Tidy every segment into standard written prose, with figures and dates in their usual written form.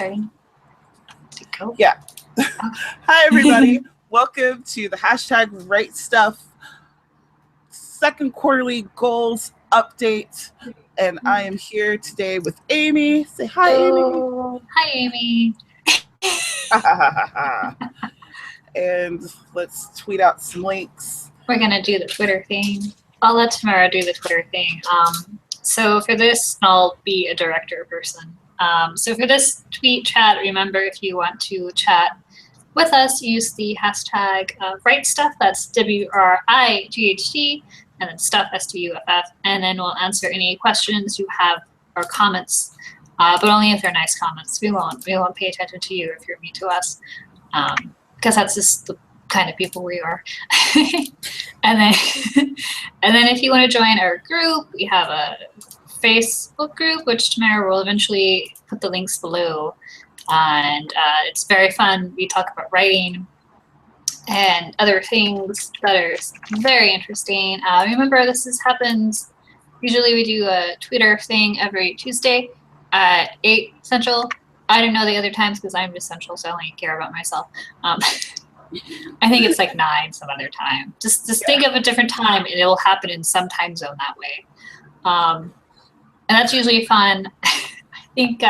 starting to go? Yeah. Hi, everybody. Welcome to the hashtag Write Stuff second quarterly goals update. And I am here today with Amy. Say hi, Amy. Hi, Amy. And let's tweet out some links. We're going to do the Twitter thing. I'll let Tamara do the Twitter thing. So for this, I'll be a director person. So for this tweet chat, remember if you want to chat with us, use the hashtag writestuff. That's WRIGHT, and then stuff, STUFF. And then we'll answer any questions you have or comments, but only if they're nice comments. We won't pay attention to you if you're mean to us, because that's just the kind of people we are. and then if you want to join our group, we have a Facebook group, which Tamara will eventually put the links below. And it's very fun. We talk about writing and other things that are very interesting. Remember, this happens, usually we do a Twitter thing every Tuesday at 8 Central. I don't know the other times because I'm just Central, so I only care about myself. I think it's like 9 some other time. Just think of a different time, and it'll happen in some time zone that way. And that's usually fun. I think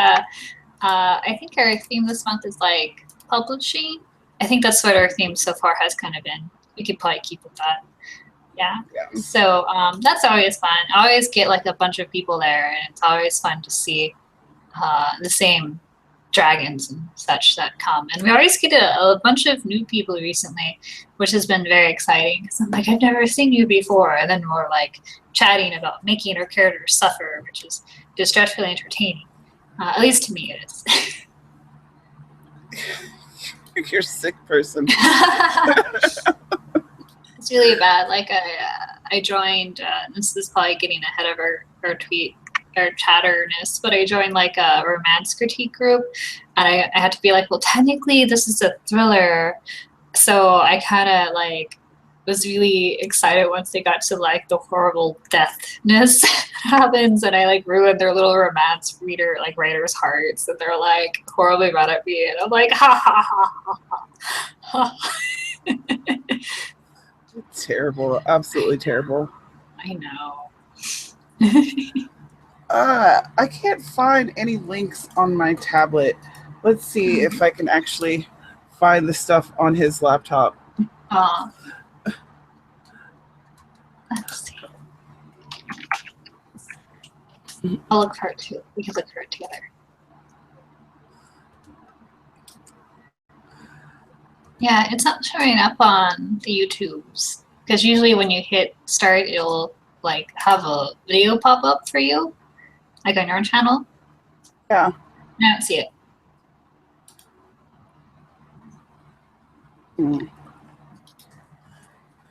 our theme this month is like publishing. I think that's what our theme so far has kind of been. We could probably keep with that. Yeah. So that's always fun. I always get like a bunch of people there, and it's always fun to see the same dragons and such that come. And we always get a bunch of new people recently, which has been very exciting. Because I'm like, I've never seen you before. And then we're like chatting about making our characters suffer, which is just dreadfully entertaining. At least to me it is. You're a sick person. It's really bad. Like I joined, this is probably getting ahead of our tweet, our chatterness, but I joined like a romance critique group, and I had to be like, well, technically this is a thriller. So I kind of like was really excited once they got to like the horrible deathness happens, and I like ruined their little romance writers' hearts, and they're like horribly mad at me, and I'm like, ha ha ha ha ha. Terrible, absolutely terrible. I know. I can't find any links on my tablet. Let's see if I can actually find the stuff on his laptop. Let's see. I'll look for it too. We can look for it together. Yeah, it's not showing up on the YouTubes, because usually when you hit start, it'll like have a video pop up for you, like on your channel. Yeah. I don't see it.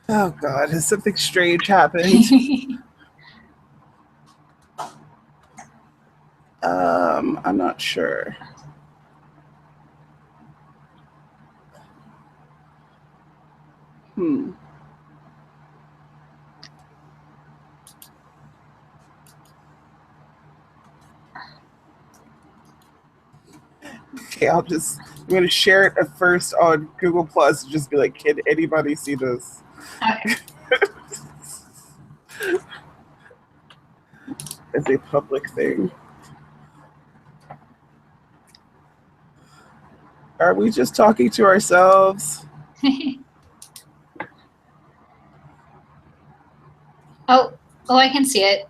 Oh God, has something strange happened? I'm not sure. Okay, I'm going to share it at first on Google Plus and just be like, can anybody see this? Okay. As a public thing. Are we just talking to ourselves? Oh, I can see it.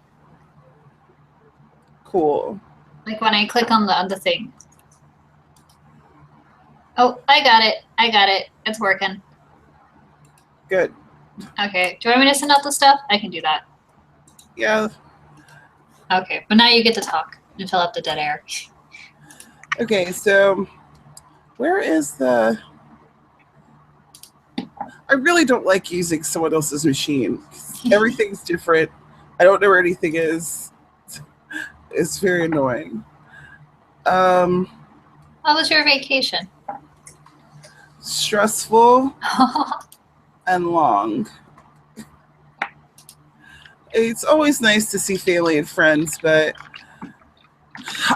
Cool. Like when I click on the thing. Oh, I got it. It's working. Good. Okay. Do you want me to send out the stuff? I can do that. Yeah. Okay, but now you get to talk and fill up the dead air. Okay, so where is the... I really don't like using someone else's machine. Everything's different. I don't know where anything is. It's very annoying. How was your vacation? Stressful and long. It's always nice to see family and friends, but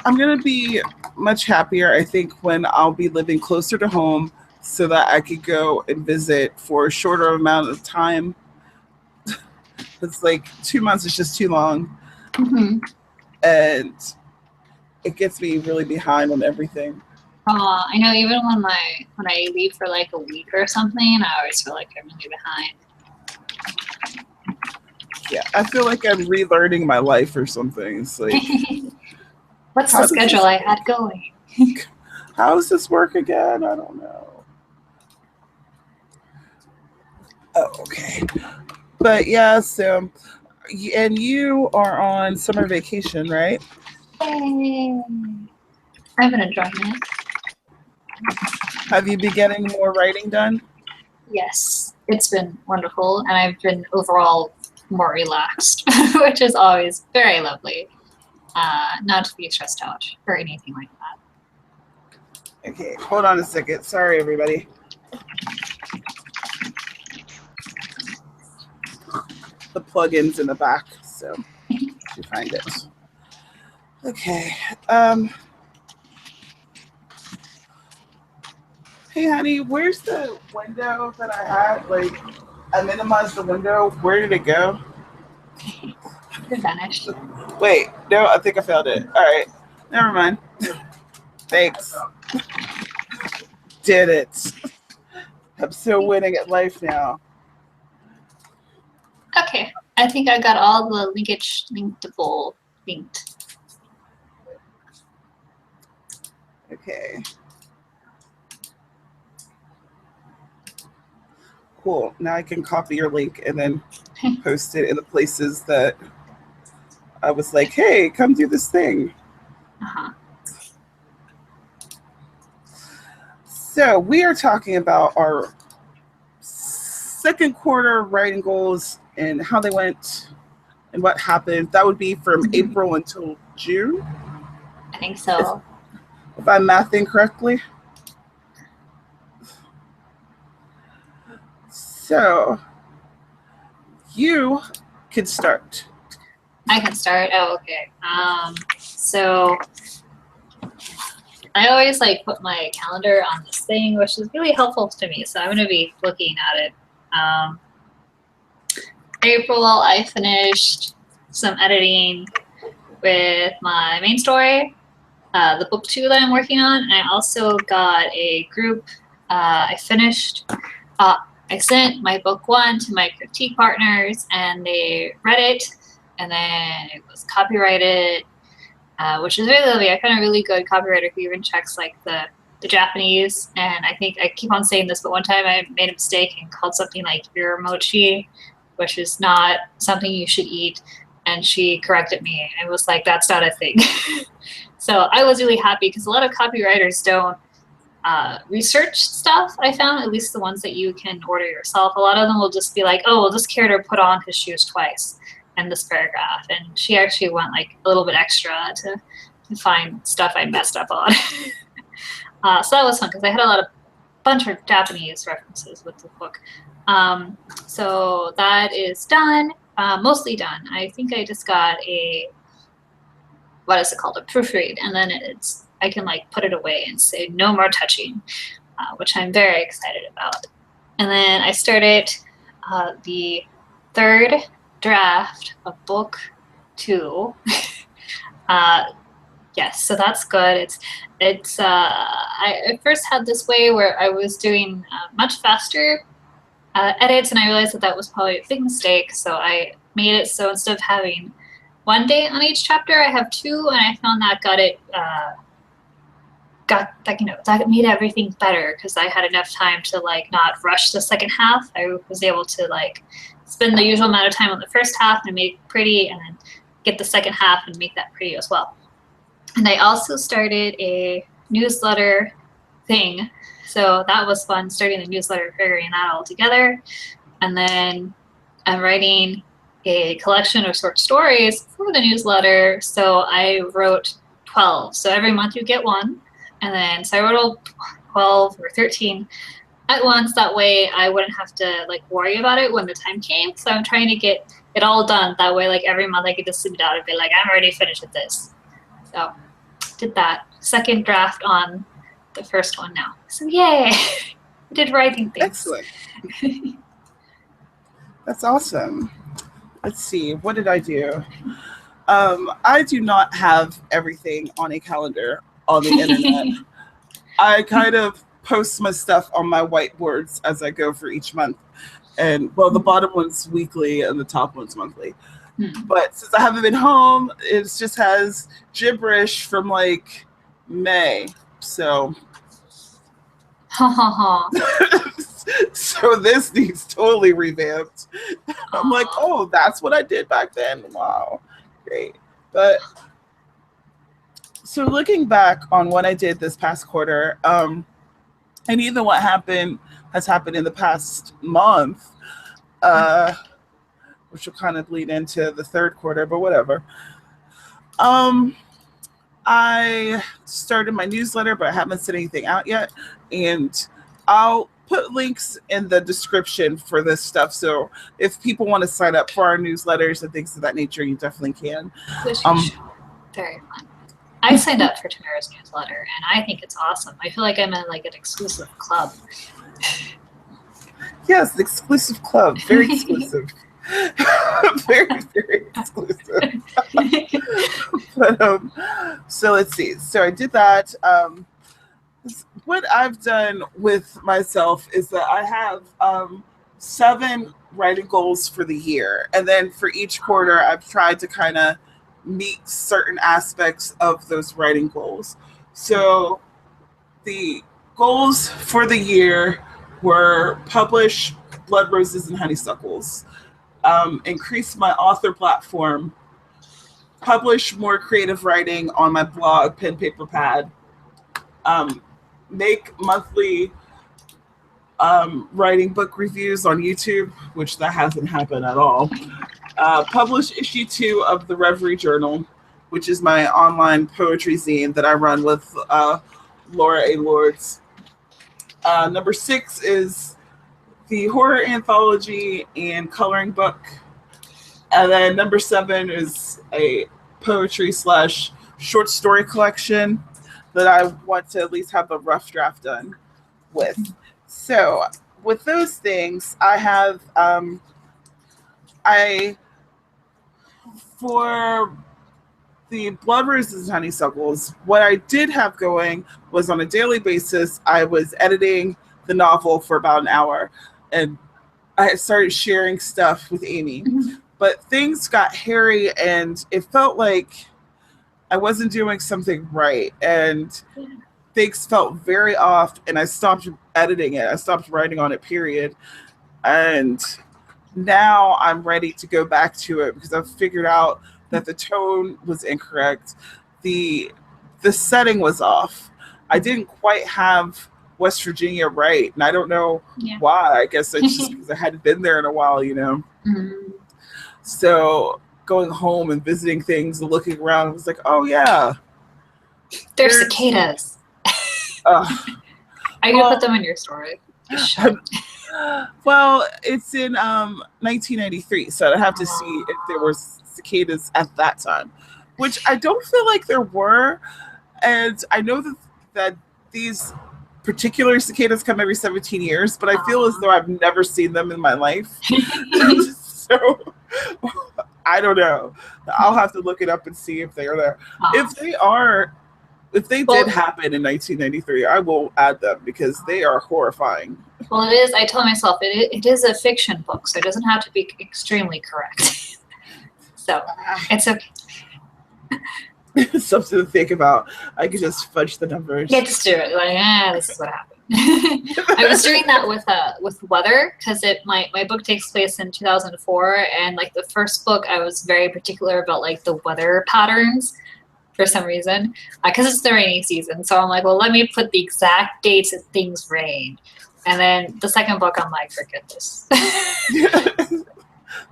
I'm going to be much happier, I think, when I'll be living closer to home so that I could go and visit for a shorter amount of time. It's like 2 months is just too long. Mm-hmm. And it gets me really behind on everything. I know even when I leave for like a week or something, I always feel like I'm really behind. Yeah, I feel like I'm relearning my life or something. It's like, what's the schedule I had going? How does this work again? I don't know. Oh, okay. But yeah, so, and you are on summer vacation, right? Yay. I've been enjoying it. Have you been getting more writing done? Yes, it's been wonderful, and I've been overall more relaxed, which is always very lovely. Not to be stressed out or anything like that. Okay, hold on a second. Sorry, everybody. The plugins in the back, so you find it. Okay. Hey, honey, where's the window that I had? Like, I minimized the window. Where did it go? It vanished. Wait, no, I think I found it. All right, never mind. Thanks. Did it. I'm still winning at life now. Okay, I think I got all the linkable linked. Okay. Cool. Now I can copy your link and then post it in the places that I was like, hey, come do this thing. Uh-huh. So we are talking about our second quarter writing goals and how they went and what happened. That would be from April until June. I think so. If I'm mathing correctly. So you can start. I can start. Oh, okay. So I always like put my calendar on this thing, which is really helpful to me. So I'm going to be looking at it. April, I finished some editing with my main story, the book 2 that I'm working on. And I also got a group. I finished. I sent my book 1 to my critique partners, and they read it, and then it was copyrighted, which is really lovely. I found a really good copywriter who even checks like the Japanese. And I think I keep on saying this, but one time I made a mistake and called something like uramochi, which is not something you should eat. And she corrected me. I was like, that's not a thing. So I was really happy because a lot of copywriters don't research stuff. I found, at least the ones that you can order yourself. A lot of them will just be like, oh, well, this character put on his shoes twice in this paragraph. And she actually went like a little bit extra to find stuff I messed up on. So that was fun because I had a bunch of Japanese references with the book. So that is done, mostly done. I think I just got a, what is it called, a proofread, and then I can like put it away and say no more touching, which I'm very excited about. And then I started the 3rd draft of book 2. Yes, so that's good. I first had this way where I was doing much faster edits, and I realized that was probably a big mistake. So I made it so instead of having 1 day on each chapter, I have 2, and I found that that made everything better because I had enough time to like not rush the second half. I was able to like spend the usual amount of time on the first half and make it pretty, and then get the second half and make that pretty as well. And I also started a newsletter thing. So that was fun, starting the newsletter, figuring that all together. And then I'm writing a collection of short stories for the newsletter. So I wrote 12. So every month you get 1. And then, so I wrote all 12 or 13 at once. That way I wouldn't have to like worry about it when the time came. So I'm trying to get it all done. That way, like every month I could just sit down and be like, I'm already finished with this. So just did that second draft on the first one now. So yay! I did writing things. Excellent. That's awesome. Let's see. What did I do? I do not have everything on a calendar on the internet. I kind of post my stuff on my whiteboards as I go for each month. And well, the bottom one's weekly and the top one's monthly. But since I haven't been home, it just has gibberish from like May. So so this needs totally revamped. I'm like, oh, that's what I did back then. Wow, great. But so looking back on what I did this past quarter, and even what has happened in the past month, which will kind of lead into the third quarter, but whatever. I started my newsletter, but I haven't sent anything out yet. And I'll put links in the description for this stuff. So if people want to sign up for our newsletters and things of that nature, you definitely can. Very fun. I signed up for Tamara's newsletter, and I think it's awesome. I feel like I'm in like an exclusive club. Yes, the exclusive club. Very exclusive. Very, very exclusive. But so let's see. So I did that. What I've done with myself is that I have 7 writing goals for the year, and then for each quarter, I've tried to kind of meet certain aspects of those writing goals. So the goals for the year were publish Blood Roses and Honeysuckles, increase my author platform, publish more creative writing on my blog, Pen Paper Pad, make monthly writing book reviews on YouTube, which that hasn't happened at all. Publish issue 2 of the Reverie Journal, which is my online poetry zine that I run with Laura A. Lords. Number 6 is the horror anthology and coloring book. And then number 7 is a poetry / short story collection that I want to at least have a rough draft done with. So with those things, I have, for the Blood Roses and Honeysuckles, what I did have going was on a daily basis, I was editing the novel for about an hour, and I had started sharing stuff with Amy. But things got hairy, and it felt like I wasn't doing something right, and things felt very off, and I stopped editing it. I stopped writing on it, period. And now I'm ready to go back to it because I've figured out that the tone was incorrect. The setting was off. I didn't quite have West Virginia right, and I don't know why. I guess it's just because I hadn't been there in a while, you know. So going home and visiting things and looking around, I was like, oh yeah, there's cicadas. I can put them in your story. Well, it's in 1993, so I'd have to see if there were cicadas at that time, which I don't feel like there were. And I know that these particular cicadas come every 17 years, but I feel as though I've never seen them in my life. So I don't know. I'll have to look it up and see if they are there. If they did happen in 1993, I will add them because they are horrifying. Well, it is. I told myself it is a fiction book, so it doesn't have to be extremely correct. So it's okay. Something to think about. I could just fudge the numbers. Yeah, just do it. Like, this is what happened. I was doing that with weather because my book takes place in 2004, and like the first book, I was very particular about like the weather patterns for some reason because it's the rainy season. So I'm like, well, let me put the exact dates that things rain. And then the second book, I'm like, forget this.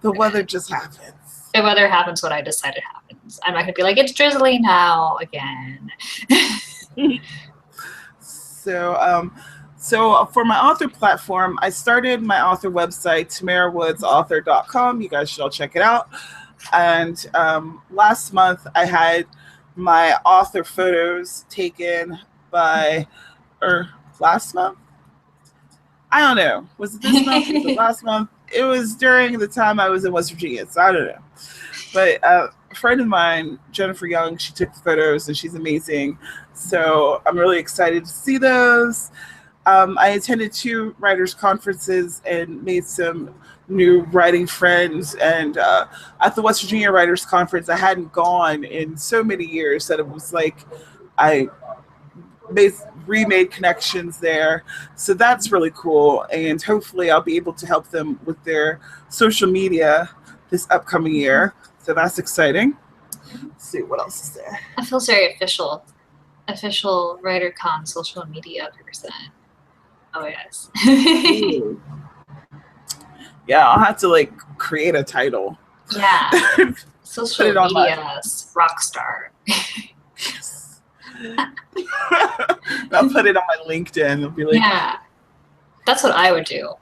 The weather just happens. The weather happens when I decide it happens. I'm not going to be like, it's drizzly now again. So for my author platform, I started my author website, tamarawoodsauthor.com. You guys should all check it out. And last month, I had my author photos taken by, or last month? I don't know. Was it this month? Was it last month? It was during the time I was in West Virginia, so I don't know. But a friend of mine, Jennifer Young, she took the photos and she's amazing. So I'm really excited to see those. I attended 2 writers' conferences and made some new writing friends. And at the West Virginia Writers' Conference, I hadn't gone in so many years that it was like I remade connections there. So that's really cool. And hopefully I'll be able to help them with their social media this upcoming year. So that's exciting. Let's see what else is there. That feels very official. Official WriterCon social media person. Oh yes. Yeah, I'll have to like create a title. Yeah. Social media rock star. Yes. I'll put it on my LinkedIn. It'll be like, yeah, that's what I would do.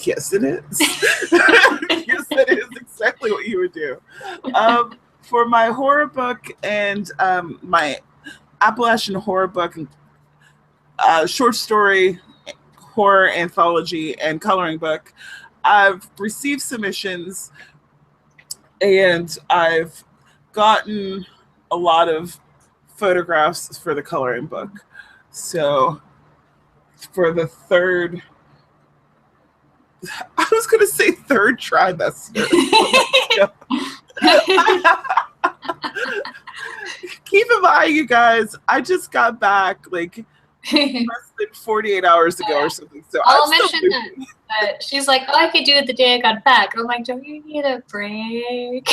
Yes, it is. Yes, it is exactly what you would do. For my horror book and my Appalachian horror book, short story, horror anthology, and coloring book, I've received submissions and I've gotten a lot of photographs for the coloring book. So for the third, I was going to say third trimester. Keep in mind, you guys, I just got back like less than 48 hours ago or something. So I'll mention that she's like, oh, I could do it the day I got back. I'm like, don't you need a break?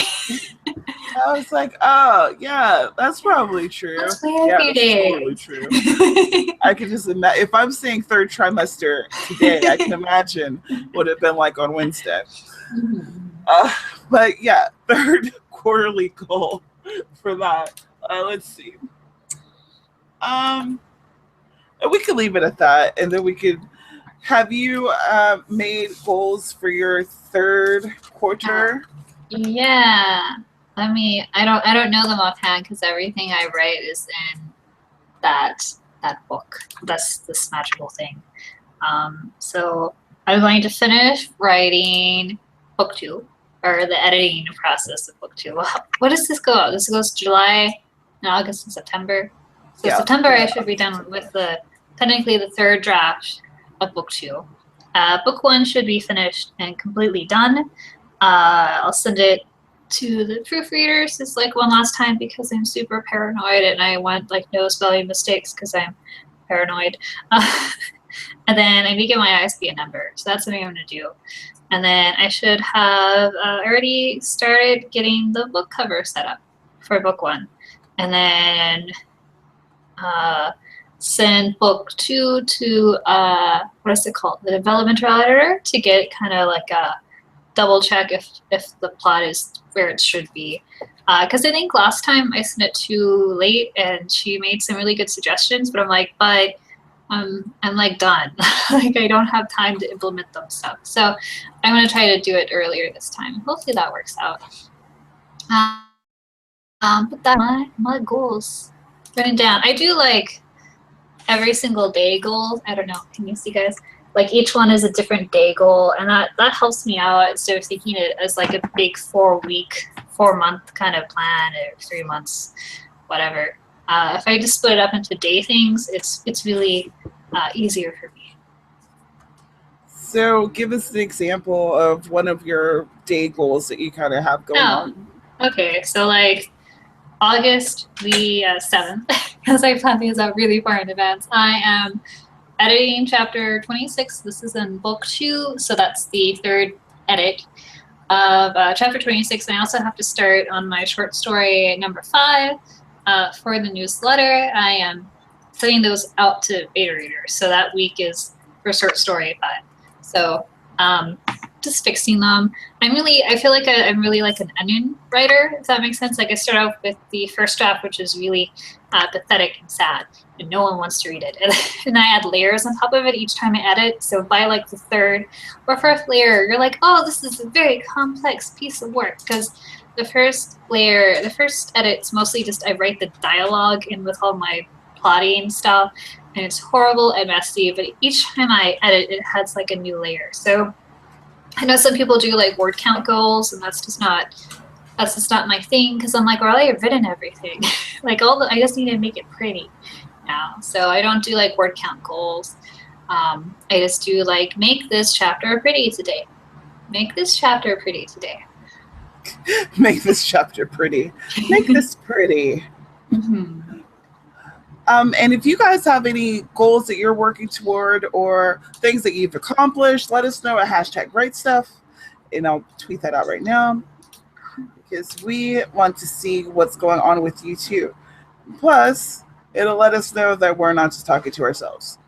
I was like, oh, yeah, that's probably true. That's totally true. I can just imagine, if I'm saying third trimester today, I can imagine what it'd been like on Wednesday. But yeah, third quarterly goal for that. Let's see. We could leave it at that, and then we could have you made goals for your third quarter. Yeah. I don't know them offhand because everything I write is in that book. That's this magical thing. So I'm going to finish writing book 2, or the editing process of book 2. What does this go out? This goes July, and August, and September. So yeah. September I should be done with technically the third draft of book 2. Book 1 should be finished and completely done. I'll send it to the proofreaders just like one last time because I'm super paranoid and I want like no spelling mistakes because I'm paranoid. And then I may get my ISBN number, so that's something I'm going to do. And then I should have already started getting the book cover set up for book 1. And then send book 2 to, what is it called? The developmental editor to get kind of like a double check if the plot is where it should be. Because I think last time I sent it too late and she made some really good suggestions, but I'm like, I'm like done. Like I don't have time to implement them stuff. So I'm going to try to do it earlier this time. Hopefully that works out. But that's my goals. Written down. I do like every single day goal. I don't know. Can you see, guys? Like each one is a different day goal, and that helps me out instead of thinking it as like a big 4-month kind of plan, or 3 months, whatever. If I just split it up into day things, it's really easier for me. So give us an example of one of your day goals that you kind of have going on. Okay, so like August the 7th, because I plan these out really far in advance, I am editing chapter 26. This is in book 2, so that's the third edit of chapter 26. And I also have to start on my short story number 5 for the newsletter. I am sending those out to beta readers, so that week is for short story 5. So just fixing them. I feel like I'm really like an onion writer, if that makes sense. Like I start out with the first draft, which is really pathetic and sad, and no one wants to read it. And I add layers on top of it each time I edit. So by like the third or fourth layer, you're like, oh, this is a very complex piece of work, because the first layer, the first edit's mostly just I write the dialogue in with all my plotting stuff, and it's horrible and messy, but each time I edit, it adds like a new layer. So I know some people do like word count goals, and that's just not my thing, because I'm like, well, I have written everything. Like I just need to make it pretty now. So I don't do like word count goals. I just do like, make this chapter pretty today. Make this chapter pretty today. Make this chapter pretty. Make this pretty. Mm-hmm. And if you guys have any goals that you're working toward or things that you've accomplished, let us know at #writestuff. And I'll tweet that out right now, because we want to see what's going on with you too. Plus, it'll let us know that we're not just talking to ourselves.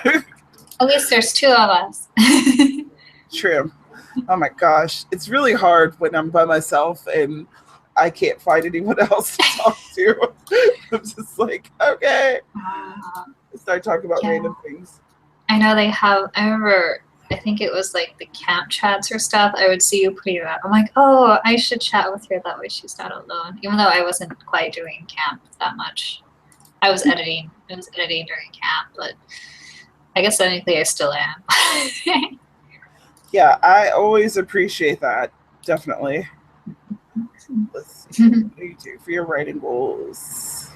At least there's two of us. True. Oh my gosh. It's really hard when I'm by myself and I can't find anyone else to talk to. I'm just like, okay. Start talking about random things. I know they have, I remember, I think it was like the camp chats or stuff. I would see you putting that. I'm like, oh, I should chat with her. That way she's not alone. Even though I wasn't quite doing camp that much. I was editing. I was editing during camp, but I guess technically I still am. Yeah, I always appreciate that. Definitely. Let's see. What do you do for your writing goals?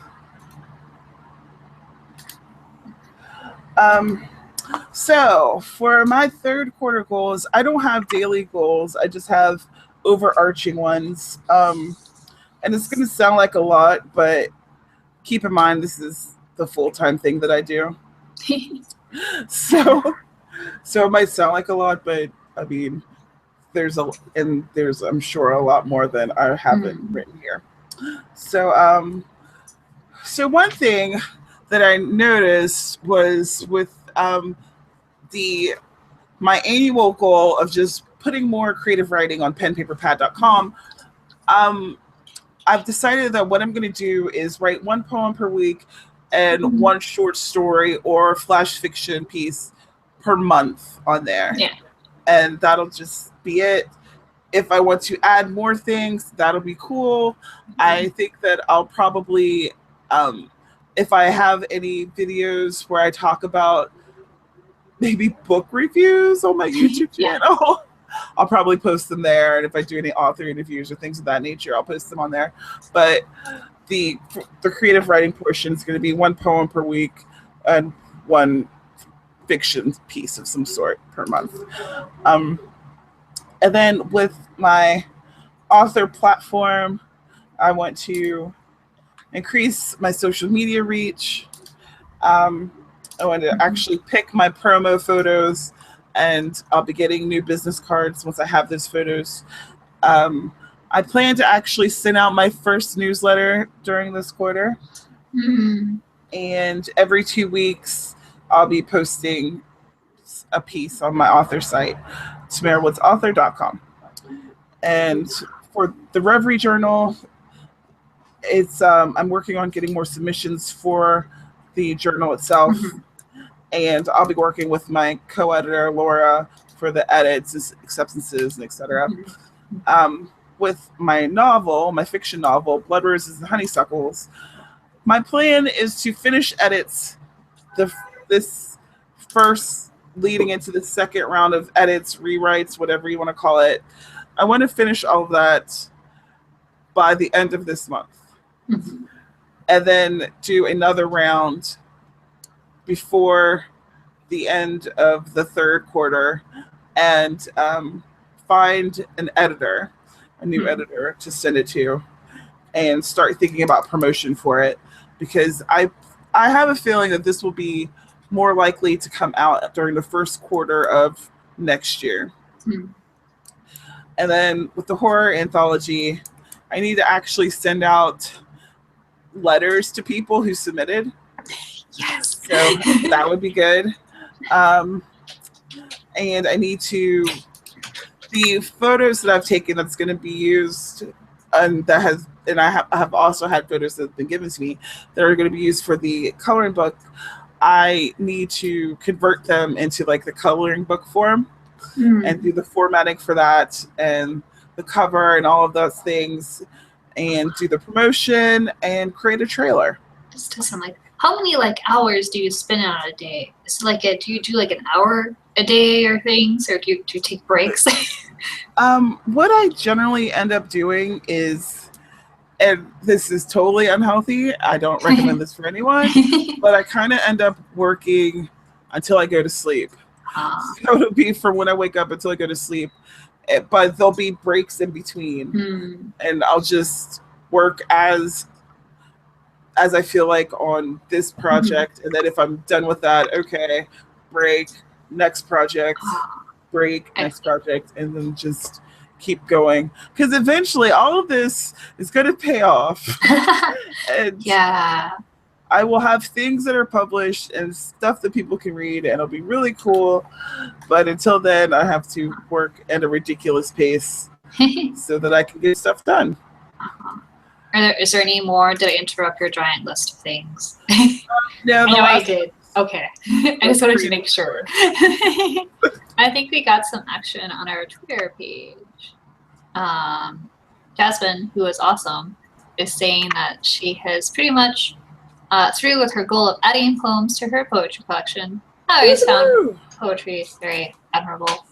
So for my third quarter goals, I don't have daily goals. I just have overarching ones. And it's going to sound like a lot, but keep in mind, this is the full-time thing that I do. So it might sound like a lot, but I mean, there's I'm sure a lot more than I haven't written here. So one thing that I noticed was with my annual goal of just putting more creative writing on penpaperpad.com. I've decided that what I'm going to do is write one poem per week and one short story or flash fiction piece per month on there. Yeah. And that'll just be it. If I want to add more things, that'll be cool. I think that I'll probably, if I have any videos where I talk about maybe book reviews on my YouTube channel, I'll probably post them there. And if I do any author interviews or things of that nature, I'll post them on there. But the creative writing portion is going to be one poem per week and one fiction piece of some sort per month. And then with my author platform, I want to increase my social media reach. I want to actually pick my promo photos, and I'll be getting new business cards once I have those photos. I plan to actually send out my first newsletter during this quarter. And every 2 weeks, I'll be posting a piece on my author site, TamaraWoodsAuthor.com. And for the Reverie Journal, it's I'm working on getting more submissions for the journal itself. And I'll be working with my co-editor, Laura, for the edits, acceptances, and etc. With my novel, my fiction novel, Blood Roses and Honeysuckles, my plan is to finish edits this first leading into the second round of edits, rewrites, whatever you want to call it. I want to finish all of that by the end of this month. And then do another round before the end of the third quarter and find an editor, a new editor to send it to, and start thinking about promotion for it, because I have a feeling that this will be more likely to come out during the first quarter of next year. And then with the horror anthology, I need to actually send out letters to people who submitted. Yes. So that would be good. And I need to, the photos that I've taken that's going to be used, and I have also had photos that have been given to me that are going to be used for the coloring book. I need to convert them into like the coloring book form and do the formatting for that and the cover and all of those things, and do the promotion and create a trailer. This doesn't like. How many like hours do you spend on a day? Is it like do you do like an hour a day or things, or do you take breaks? What I generally end up doing is, and this is totally unhealthy, I don't recommend this for anyone, but I kind of end up working until I go to sleep. So it'll be from when I wake up until I go to sleep, but there'll be breaks in between, and I'll just work as I feel like on this project, and then if I'm done with that, okay, break, next project, break, next project, and then just keep going, because eventually all of this is going to pay off. And yeah, I will have things that are published and stuff that people can read, and it'll be really cool, but until then I have to work at a ridiculous pace so that I can get stuff done. Is there any more? Did I interrupt your giant list of things? No, I did. Okay. I just wanted to make sure. I think we got some action on our Twitter page. Jasmine, who is awesome, is saying that she has pretty much through with her goal of adding poems to her poetry collection. I always found poetry very admirable.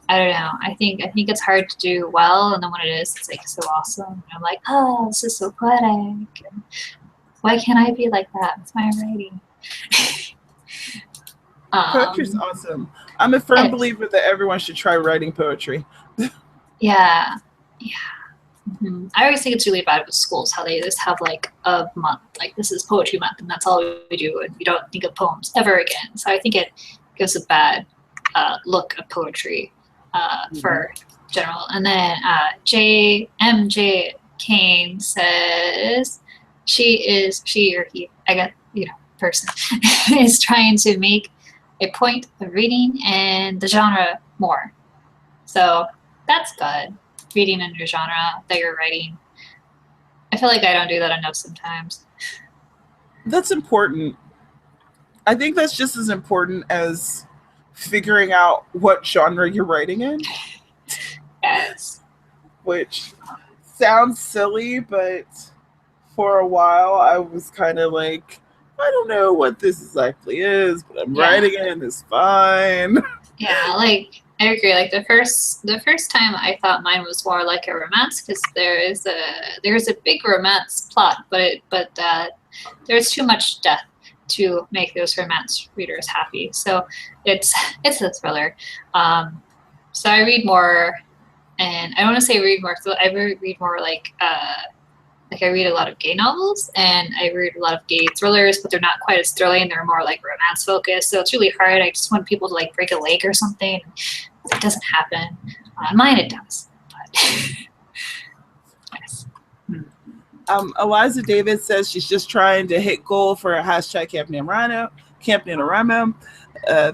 I don't know. I think it's hard to do well, and then when it is, it's like so awesome. And I'm like, oh, this is so poetic. And why can't I be like that with my writing? Poetry's awesome. I'm a firm believer that everyone should try writing poetry. Yeah. Mm-hmm. I always think it's really bad with schools how they just have like a month, like this is poetry month, and that's all we do, and we don't think of poems ever again. So I think it gives a bad look of poetry. For general. And then MJ Kane says she or he, I guess, person, is trying to make a point of reading and the genre more. So that's good. Reading in your genre that you're writing. I feel like I don't do that enough sometimes. That's important. I think that's just as important as figuring out what genre you're writing in. Yes. Which sounds silly, but for a while I was kind of like, I don't know what this exactly is, but I'm writing it and it's fine. Yeah, like I agree. Like the first time I thought mine was more like a romance, because there's a big romance plot, but there's too much death to make those romance readers happy. So it's a thriller. So I read more, and I don't want to say read more. So I read more like I read a lot of gay novels, and I read a lot of gay thrillers, but they're not quite as thrilling. They're more like romance focused. So it's really hard. I just want people to like break a leg or something. It doesn't happen. Mine it does. But yes. Eliza David says she's just trying to hit goal for a hashtag Camp NaNoWriMo.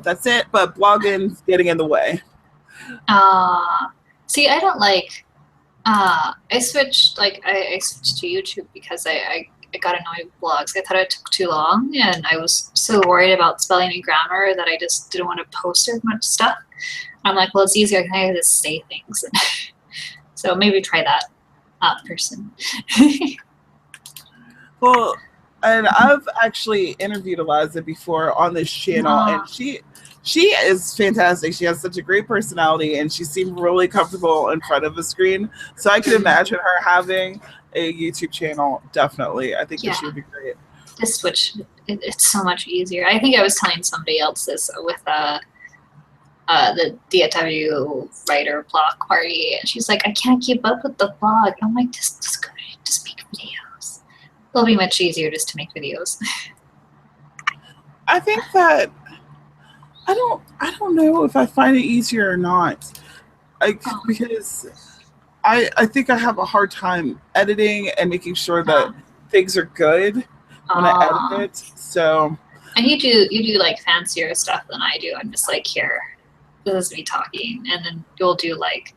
That's it, but blogging's getting in the way. See, I don't like. I switched to YouTube because I got annoyed with blogs. I thought it took too long, and I was so worried about spelling and grammar that I just didn't want to post as much stuff. I'm like, well, it's easier. I can just say things. So maybe try that, person. Well, and I've actually interviewed Eliza before on this channel, and she is fantastic. She has such a great personality, and she seemed really comfortable in front of a screen. So I could imagine her having a YouTube channel. Definitely, I think that she would be great. Just switch. It's so much easier. I think I was telling somebody else this with the DFW writer blog party, and she's like, I can't keep up with the blog. I'm like, just make videos. It'll be much easier just to make videos. I think that I don't know if I find it easier or not. Because I think I have a hard time editing and making sure that things are good when I edit it. So. And you do like fancier stuff than I do. I'm just like, here, this is me talking, and then you'll do like,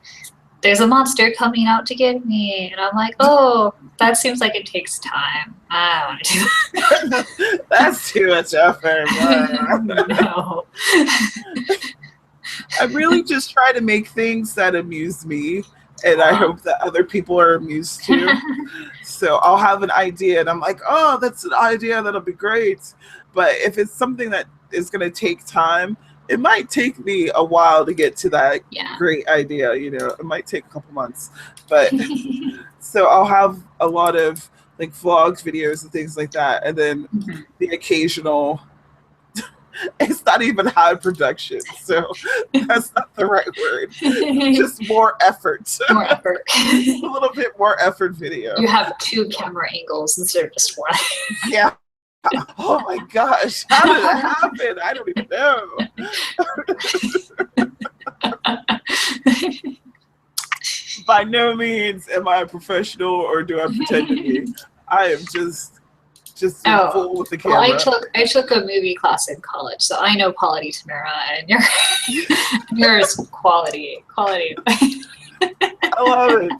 there's a monster coming out to get me, and I'm like, oh, that seems like it takes time. I don't want to do that. That's too much effort. No. I really just try to make things that amuse me, and I hope that other people are amused too. So I'll have an idea and I'm like, oh, that's an idea, that'll be great. But if it's something that is going to take time, it might take me a while to get to that great idea. It might take a couple months. But so I'll have a lot of like vlogs, videos, and things like that, and then the occasional. It's not even high production, so that's not the right word. Just more effort. More effort. A little bit more effort video. You have 2 camera angles instead of just 1. Yeah. Oh my gosh. How did that happen? I don't even know. By no means am I a professional or do I pretend to be. I am just full with the camera. Well, I took a movie class in college, so I know quality, Tamara, and yours quality. I love it.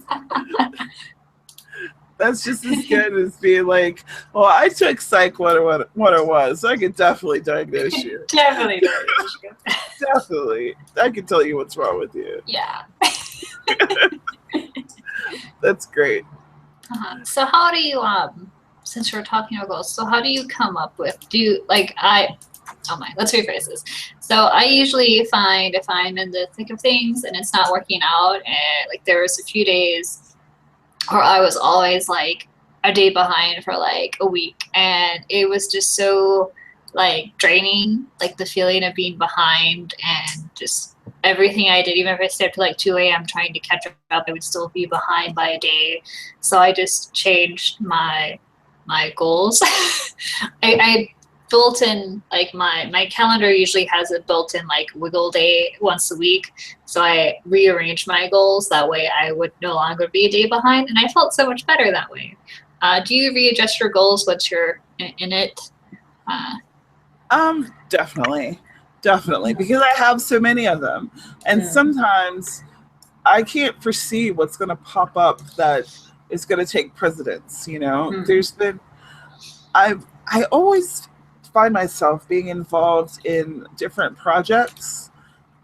That's just as good as being like, well, I took Psych 101, so I could definitely diagnose you. Definitely diagnose you. Definitely. I can tell you what's wrong with you. Yeah. That's great. So how do you, since we're talking about goals, so how do you come up with, let's rephrase this. So I usually find if I'm in the thick of things and it's not working out, and like there was a few days where I was always like a day behind for like a week, and it was just so like draining, like the feeling of being behind and just everything I did, even if I stayed up to like 2 a.m. trying to catch up, I would still be behind by a day. So I just changed my goals. I built in like my calendar usually has a built-in like wiggle day once a week, so I rearranged my goals that way I would no longer be a day behind, and I felt so much better that way. Do you readjust your goals once you're in it? Definitely, because I have so many of them, and sometimes I can't foresee what's going to pop up that is going to take precedence. There's been I always find myself being involved in different projects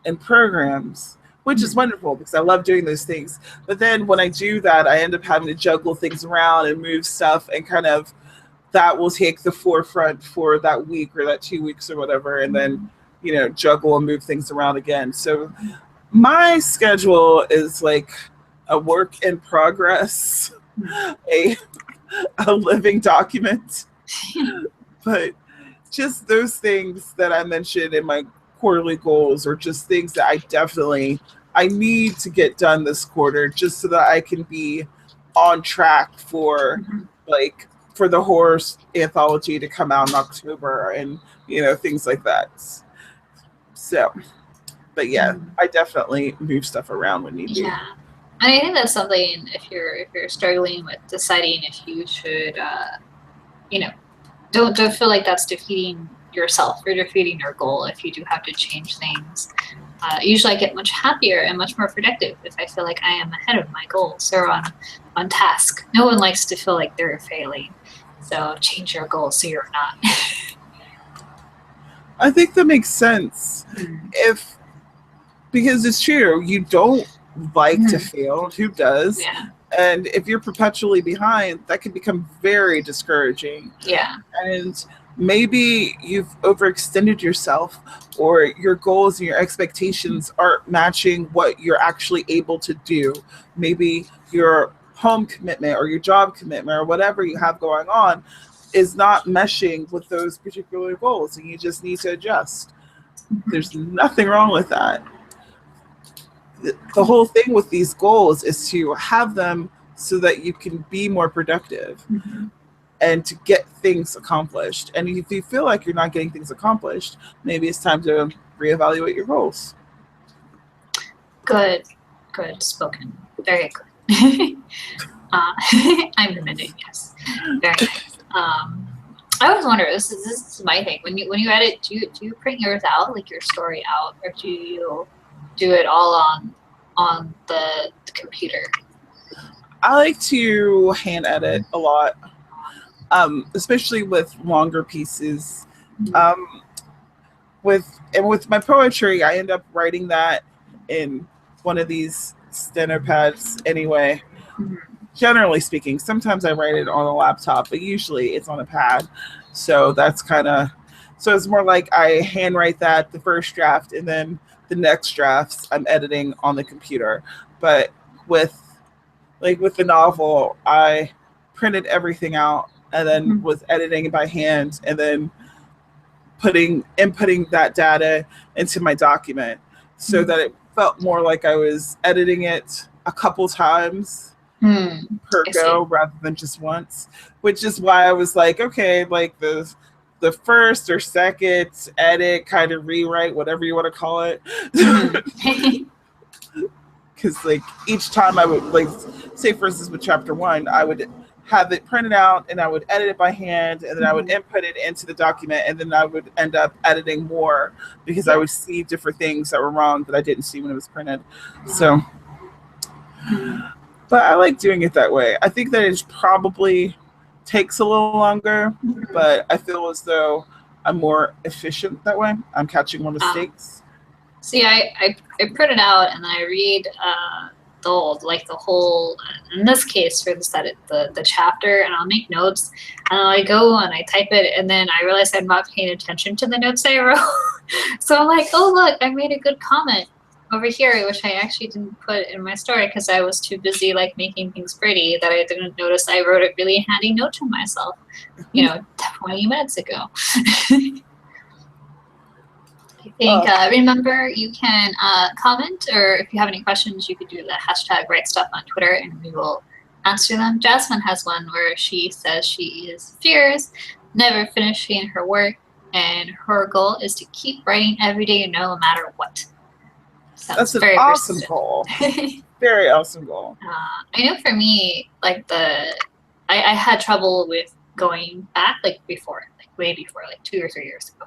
and programs, which is wonderful because I love doing those things. But then when I do that, I end up having to juggle things around and move stuff, and kind of that will take the forefront for that week or that 2 weeks or whatever, and then juggle and move things around again. So my schedule is like a work in progress, a living document. But just those things that I mentioned in my quarterly goals are just things that I need to get done this quarter, just so that I can be on track for for the horror anthology to come out in October, and things like that. So, but yeah, I definitely move stuff around when need be. Yeah, and I think that's something if you're struggling with deciding if you should, don't feel like that's defeating yourself or defeating your goal if you do have to change things. Usually I get much happier and much more productive if I feel like I am ahead of my goals or on task. No one likes to feel like they're failing. So change your goals so you're not. I think that makes sense. Because it's true, you don't like to fail. Who does? Yeah. And if you're perpetually behind, that can become very discouraging. Yeah. And maybe you've overextended yourself, or your goals and your expectations aren't matching what you're actually able to do. Maybe your home commitment or your job commitment or whatever you have going on is not meshing with those particular goals, and you just need to adjust. There's nothing wrong with that. The whole thing with these goals is to have them so that you can be more productive and to get things accomplished. And if you feel like you're not getting things accomplished, maybe it's time to reevaluate your goals. Good spoken. Very good. I'm admitting, yes. Very nice. I always wonder, this is my thing. When you edit, do you print yours out, like your story out, or do you do it all on the computer? I like to hand edit a lot, especially with longer pieces. With my poetry, I end up writing that in one of these steno pads anyway. Mhm. Generally speaking, sometimes I write it on a laptop, but usually it's on a pad. So that's so it's more like I handwrite that the first draft, and then the next drafts I'm editing on the computer. But with with the novel, I printed everything out and then was editing by hand, and then inputting that data into my document so that it felt more like I was editing it a couple times per go rather than just once, which is why I was like, okay, like the first or second edit, kind of rewrite, whatever you want to call it. Because like each time I would, like, say for instance with chapter 1, I would have it printed out and I would edit it by hand, and then I would input it into the document, and then I would end up editing more because I would see different things that were wrong that I didn't see when it was printed. So, but I like doing it that way. I think that it probably takes a little longer, but I feel as though I'm more efficient that way. I'm catching more mistakes. See, I print it out and then I read the whole, in this case for this edit, the chapter, and I'll make notes, and I go and I type it, and then I realize I'm not paying attention to the notes I wrote. So I'm like, oh look, I made a good comment over here, which I actually didn't put in my story because I was too busy like making things pretty that I didn't notice I wrote a really handy note to myself, 20 minutes ago. I think, remember, you can comment, or if you have any questions, you could do the hashtag writestuff on Twitter and we will answer them. Jasmine has one where she says she is fierce, never finishing her work, and her goal is to keep writing every day no matter what. That's an awesome goal. Very awesome goal. I know for me, like I had trouble with going back, like before, like way before, like 2 or 3 years ago.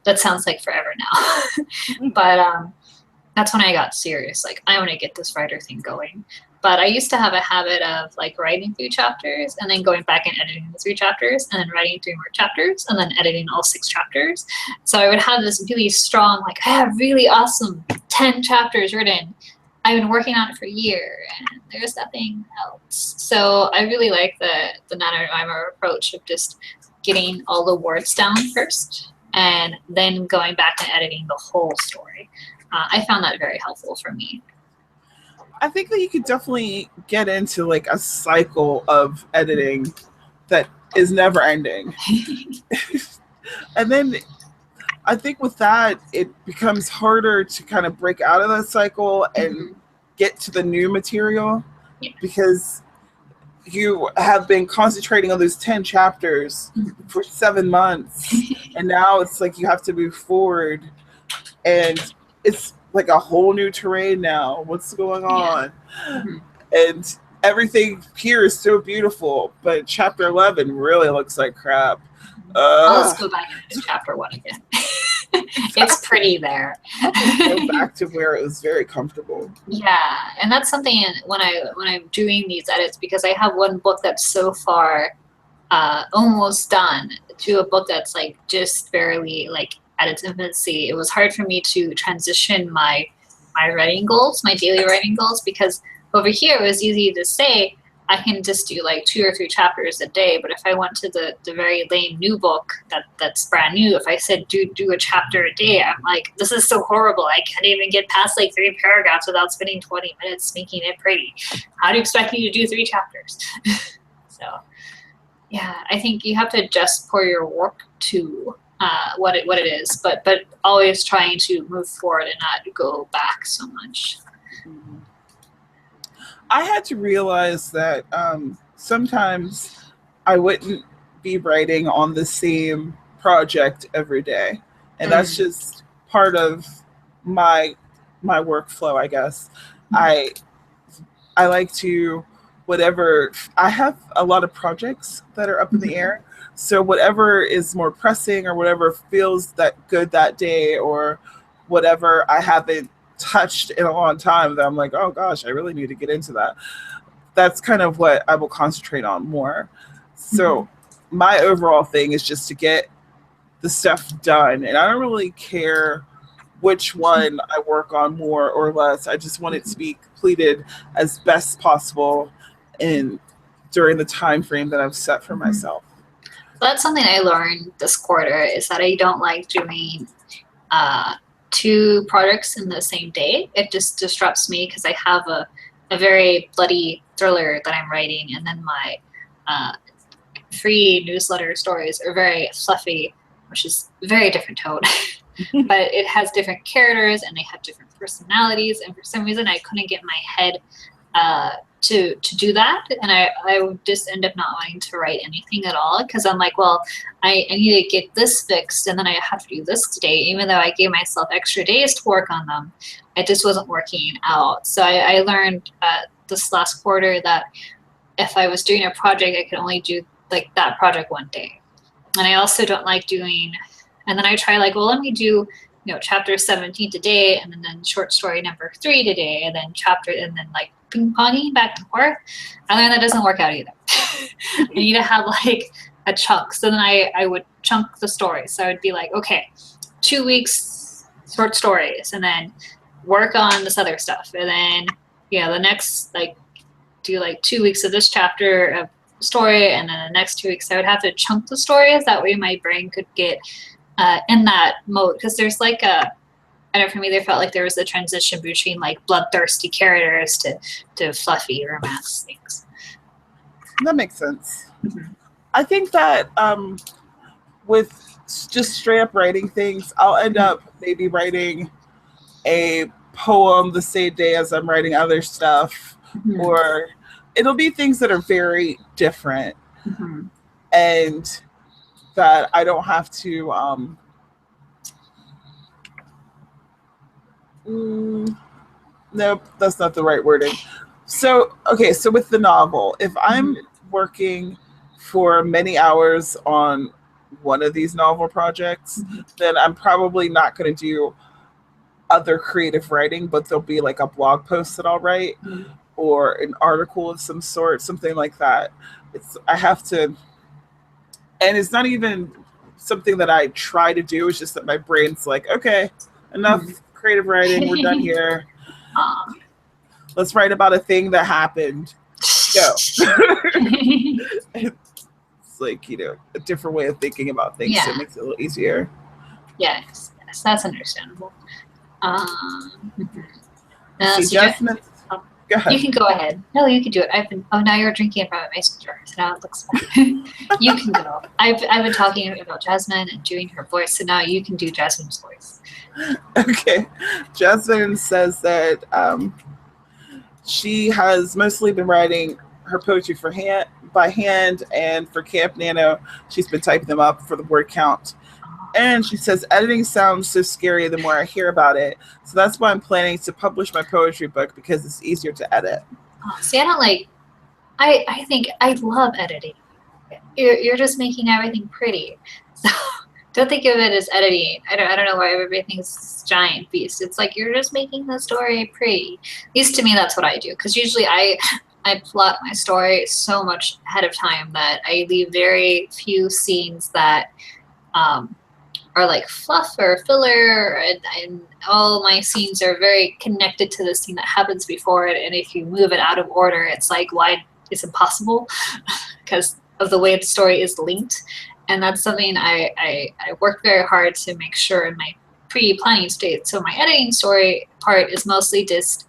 That sounds like forever now. But that's when I got serious. Like, I want to get this writer thing going. But I used to have a habit of like writing 3 chapters and then going back and editing the 3 chapters and then writing 3 more chapters and then editing all 6 chapters. So I would have this really strong, like, I have really awesome 10 chapters written. I've been working on it for a year and there's nothing else. So I really like the NaNoWriMo approach of just getting all the words down first and then going back and editing the whole story. I found that very helpful for me. I think that you could definitely get into like a cycle of editing that is never ending. And then I think with that, it becomes harder to kind of break out of that cycle and get to the new material because you have been concentrating on those 10 chapters for 7 months. And now it's like you have to move forward and it's like a whole new terrain now. What's going on? And everything here is so beautiful, but chapter 11 really looks like crap. Let's go back into chapter 1 again. It's pretty there. Go back to where it was very comfortable. Yeah, and that's something when I'm doing these edits, because I have one book that's so far almost done to a book that's like just barely like at its infancy. It was hard for me to transition my writing goals, my daily writing goals, because over here it was easy to say I can just do like 2 or 3 chapters a day. But if I went to the very lame new book that's brand new, if I said do a chapter a day, I'm like, this is so horrible. I can't even get past like 3 paragraphs without spending 20 minutes making it pretty. How do you expect me to do 3 chapters? So yeah, I think you have to adjust for your work to what it is, but always trying to move forward and not go back so much. I had to realize that sometimes I wouldn't be writing on the same project every day. And that's just part of my workflow, I guess. I like to, whatever, I have a lot of projects that are up in the air. So whatever is more pressing or whatever feels that good that day or whatever I haven't touched in a long time that I'm like, oh gosh, I really need to get into that. That's kind of what I will concentrate on more. So my overall thing is just to get the stuff done. And I don't really care which one I work on more or less. I just want it to be completed as best possible during the time frame that I've set for myself. That's something I learned this quarter, is that I don't like doing two projects in the same day. It just disrupts me because I have a very bloody thriller that I'm writing, and then my free newsletter stories are very fluffy, which is very different tone. But it has different characters and they have different personalities, and for some reason I couldn't get my head to do that, and I would just end up not wanting to write anything at all, because I'm like, well, I need to get this fixed, and then I have to do this today, even though I gave myself extra days to work on them. It just wasn't working out. So I learned this last quarter that if I was doing a project, I could only do like that project one day. And I also don't like doing, and then I try like, well, let me do, chapter 17 today, and then short story number 3 today, and then like ping-ponging back and forth. I learned that doesn't work out either. I need to have like a chunk. So then I would chunk the story. So I would be like, okay, 2 weeks short stories, and then work on this other stuff. And then, the next, like, do like 2 weeks of this chapter of story, and then the next 2 weeks I would have to chunk the stories. That way my brain could get in that mode. Because there's like I know for me, they felt like there was a transition between like bloodthirsty characters to fluffy romance things. That makes sense. I think that with just straight up writing things, I'll end up maybe writing a poem the same day as I'm writing other stuff, or it'll be things that are very different, and that I don't have to nope, that's not the right wording. So with the novel, if I'm working for many hours on one of these novel projects, then I'm probably not going to do other creative writing, but there'll be like a blog post that I'll write, or an article of some sort, something like that. I have to, and it's not even something that I try to do. It's just that my brain's like, okay, enough creative writing. We're done here. Let's write about a thing that happened. Go. It's like, a different way of thinking about things. So it makes it a little easier. Yes, that's understandable. See, Jasmine, go ahead. You can go ahead. No, you can do it. Now you're drinking from a mason jar, so now it looks fine. You can go. I've been talking about Jasmine and doing her voice, so now you can do Jasmine's voice. Okay. Jasmine says that she has mostly been writing her poetry by hand, and for Camp Nano, she's been typing them up for the word count. And she says, editing sounds so scary the more I hear about it. So that's why I'm planning to publish my poetry book, because it's easier to edit. See, I don't like, I think I love editing. You're just making everything pretty. So don't think of it as editing. I don't know why everybody thinks it's this giant beast. It's like you're just making the story pretty. At least to me, that's what I do. Because usually I plot my story so much ahead of time that I leave very few scenes that are like fluff or filler, and all my scenes are very connected to the scene that happens before it. And if you move it out of order, it's like, why? It's impossible because of the way the story is linked. And that's something I work very hard to make sure in my pre-planning state. So my editing story part is mostly just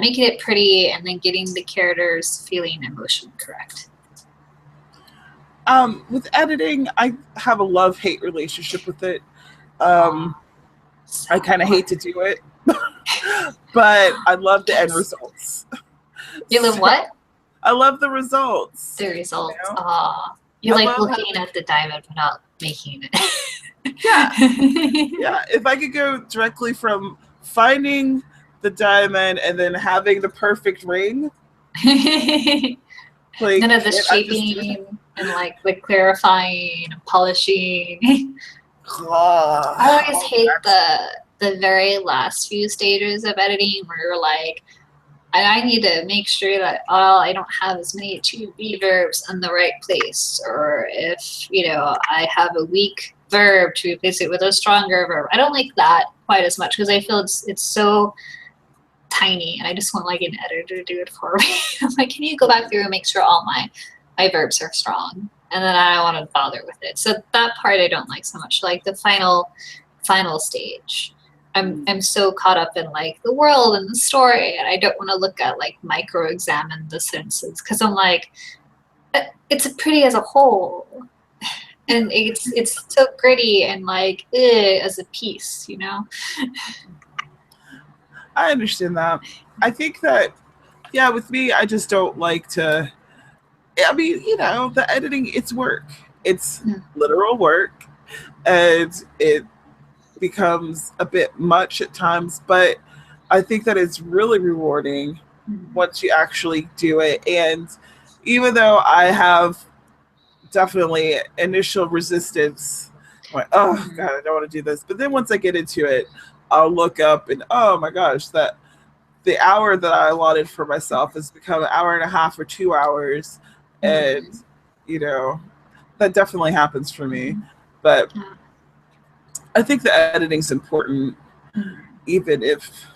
making it pretty and then getting the characters feeling emotion correct. With editing, I have a love-hate relationship with it. I kind of hate to do it, but I love the end results. You love what? I love the results. The results. You like looking at the diamond but not making it. Yeah. Yeah. If I could go directly from finding the diamond and then having the perfect ring. Like, none of the shaping and like the clarifying and polishing. I always hate the very last few stages of editing where you're like, I need to make sure that I don't have as many to be verbs in the right place, or if I have a weak verb to replace it with a stronger verb. I don't like that. quite as much because I feel it's so tiny, and I just want like an editor to do it for me. I'm like, can you go back through and make sure all my verbs are strong? And then I don't want to bother with it. So that part I don't like so much. Like the final stage, I'm so caught up in like the world and the story, and I don't want to look at like micro-examine the sentences because I'm like, it's pretty as a whole, and it's so gritty and like as a piece, you know. I understand that. I think that, yeah, with me, I just don't like to. I mean, you know, the editing, it's work. It's literal work, and it becomes a bit much at times, but I think that it's really rewarding once you actually do it. And even though I have definitely initial resistance, I'm like, oh God, I don't want to do this. But then once I get into it, I'll look up and, oh my gosh, that the hour that I allotted for myself has become an hour and a half or 2 hours. And, you know, that definitely happens for me. But I think the editing's important, even if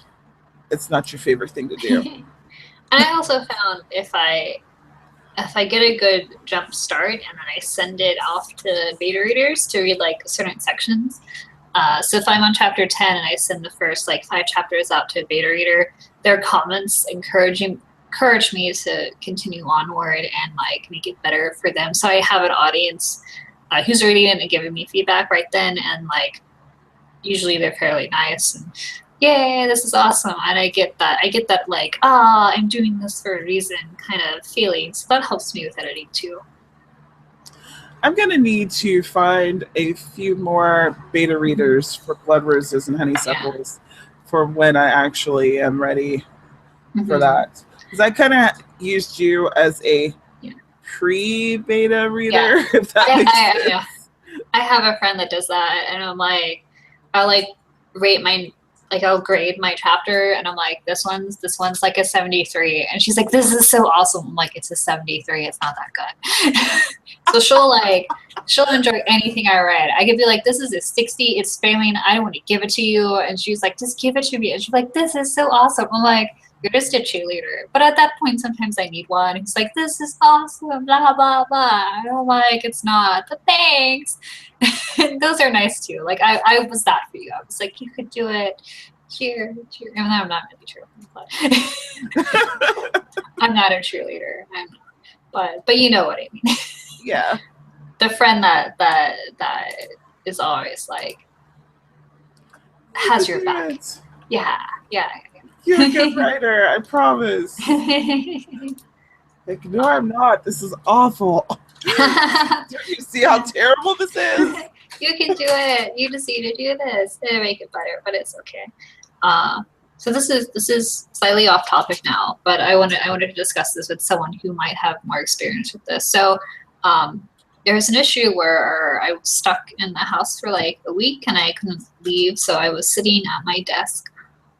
it's not your favorite thing to do. And I also found if I get a good jump start and then I send it off to beta readers to read like certain sections. So if I'm on chapter 10 and I send the first like 5 chapters out to a beta reader, their comments encourage me to continue onward and like make it better for them. So I have an audience who's reading it and giving me feedback right then, and like usually they're fairly nice and yay, this is awesome. And I get that like, I'm doing this for a reason kind of feeling. So that helps me with editing too. I'm going to need to find a few more beta readers for Blood Roses and Honeysuckles for when I actually am ready for that. Because I kind of used you as a pre-beta reader, if that makes sense. Yeah. I have a friend that does that, and I'm like, I'll like rate I'll grade my chapter, and I'm like, this one's like a 73, and she's like, this is so awesome. I'm like, it's a 73. It's not that good. So she'll enjoy anything I write. I could be like, this is a 60. It's failing. I don't want to give it to you. And she's like, just give it to me. And she's like, this is so awesome. I'm like, you're just a cheerleader. But at that point, sometimes I need one. He's like, this is awesome, blah, blah, blah. And I'm like, it's not, but thanks. Those are nice too. Like, I was that for you. I was like, you could do it. Cheer, cheer. Even though I'm not really true. But I'm not a cheerleader. But you know what I mean. Yeah. The friend that is always like, has your back. Yeah. You're a good writer, I promise. Like, no, I'm not. This is awful. Do you see how terrible this is? You can do it. You just need to do this and make it better, but it's okay. So this is slightly off topic now, but I wanted to discuss this with someone who might have more experience with this. So there was an issue where I was stuck in the house for like a week and I couldn't leave, so I was sitting at my desk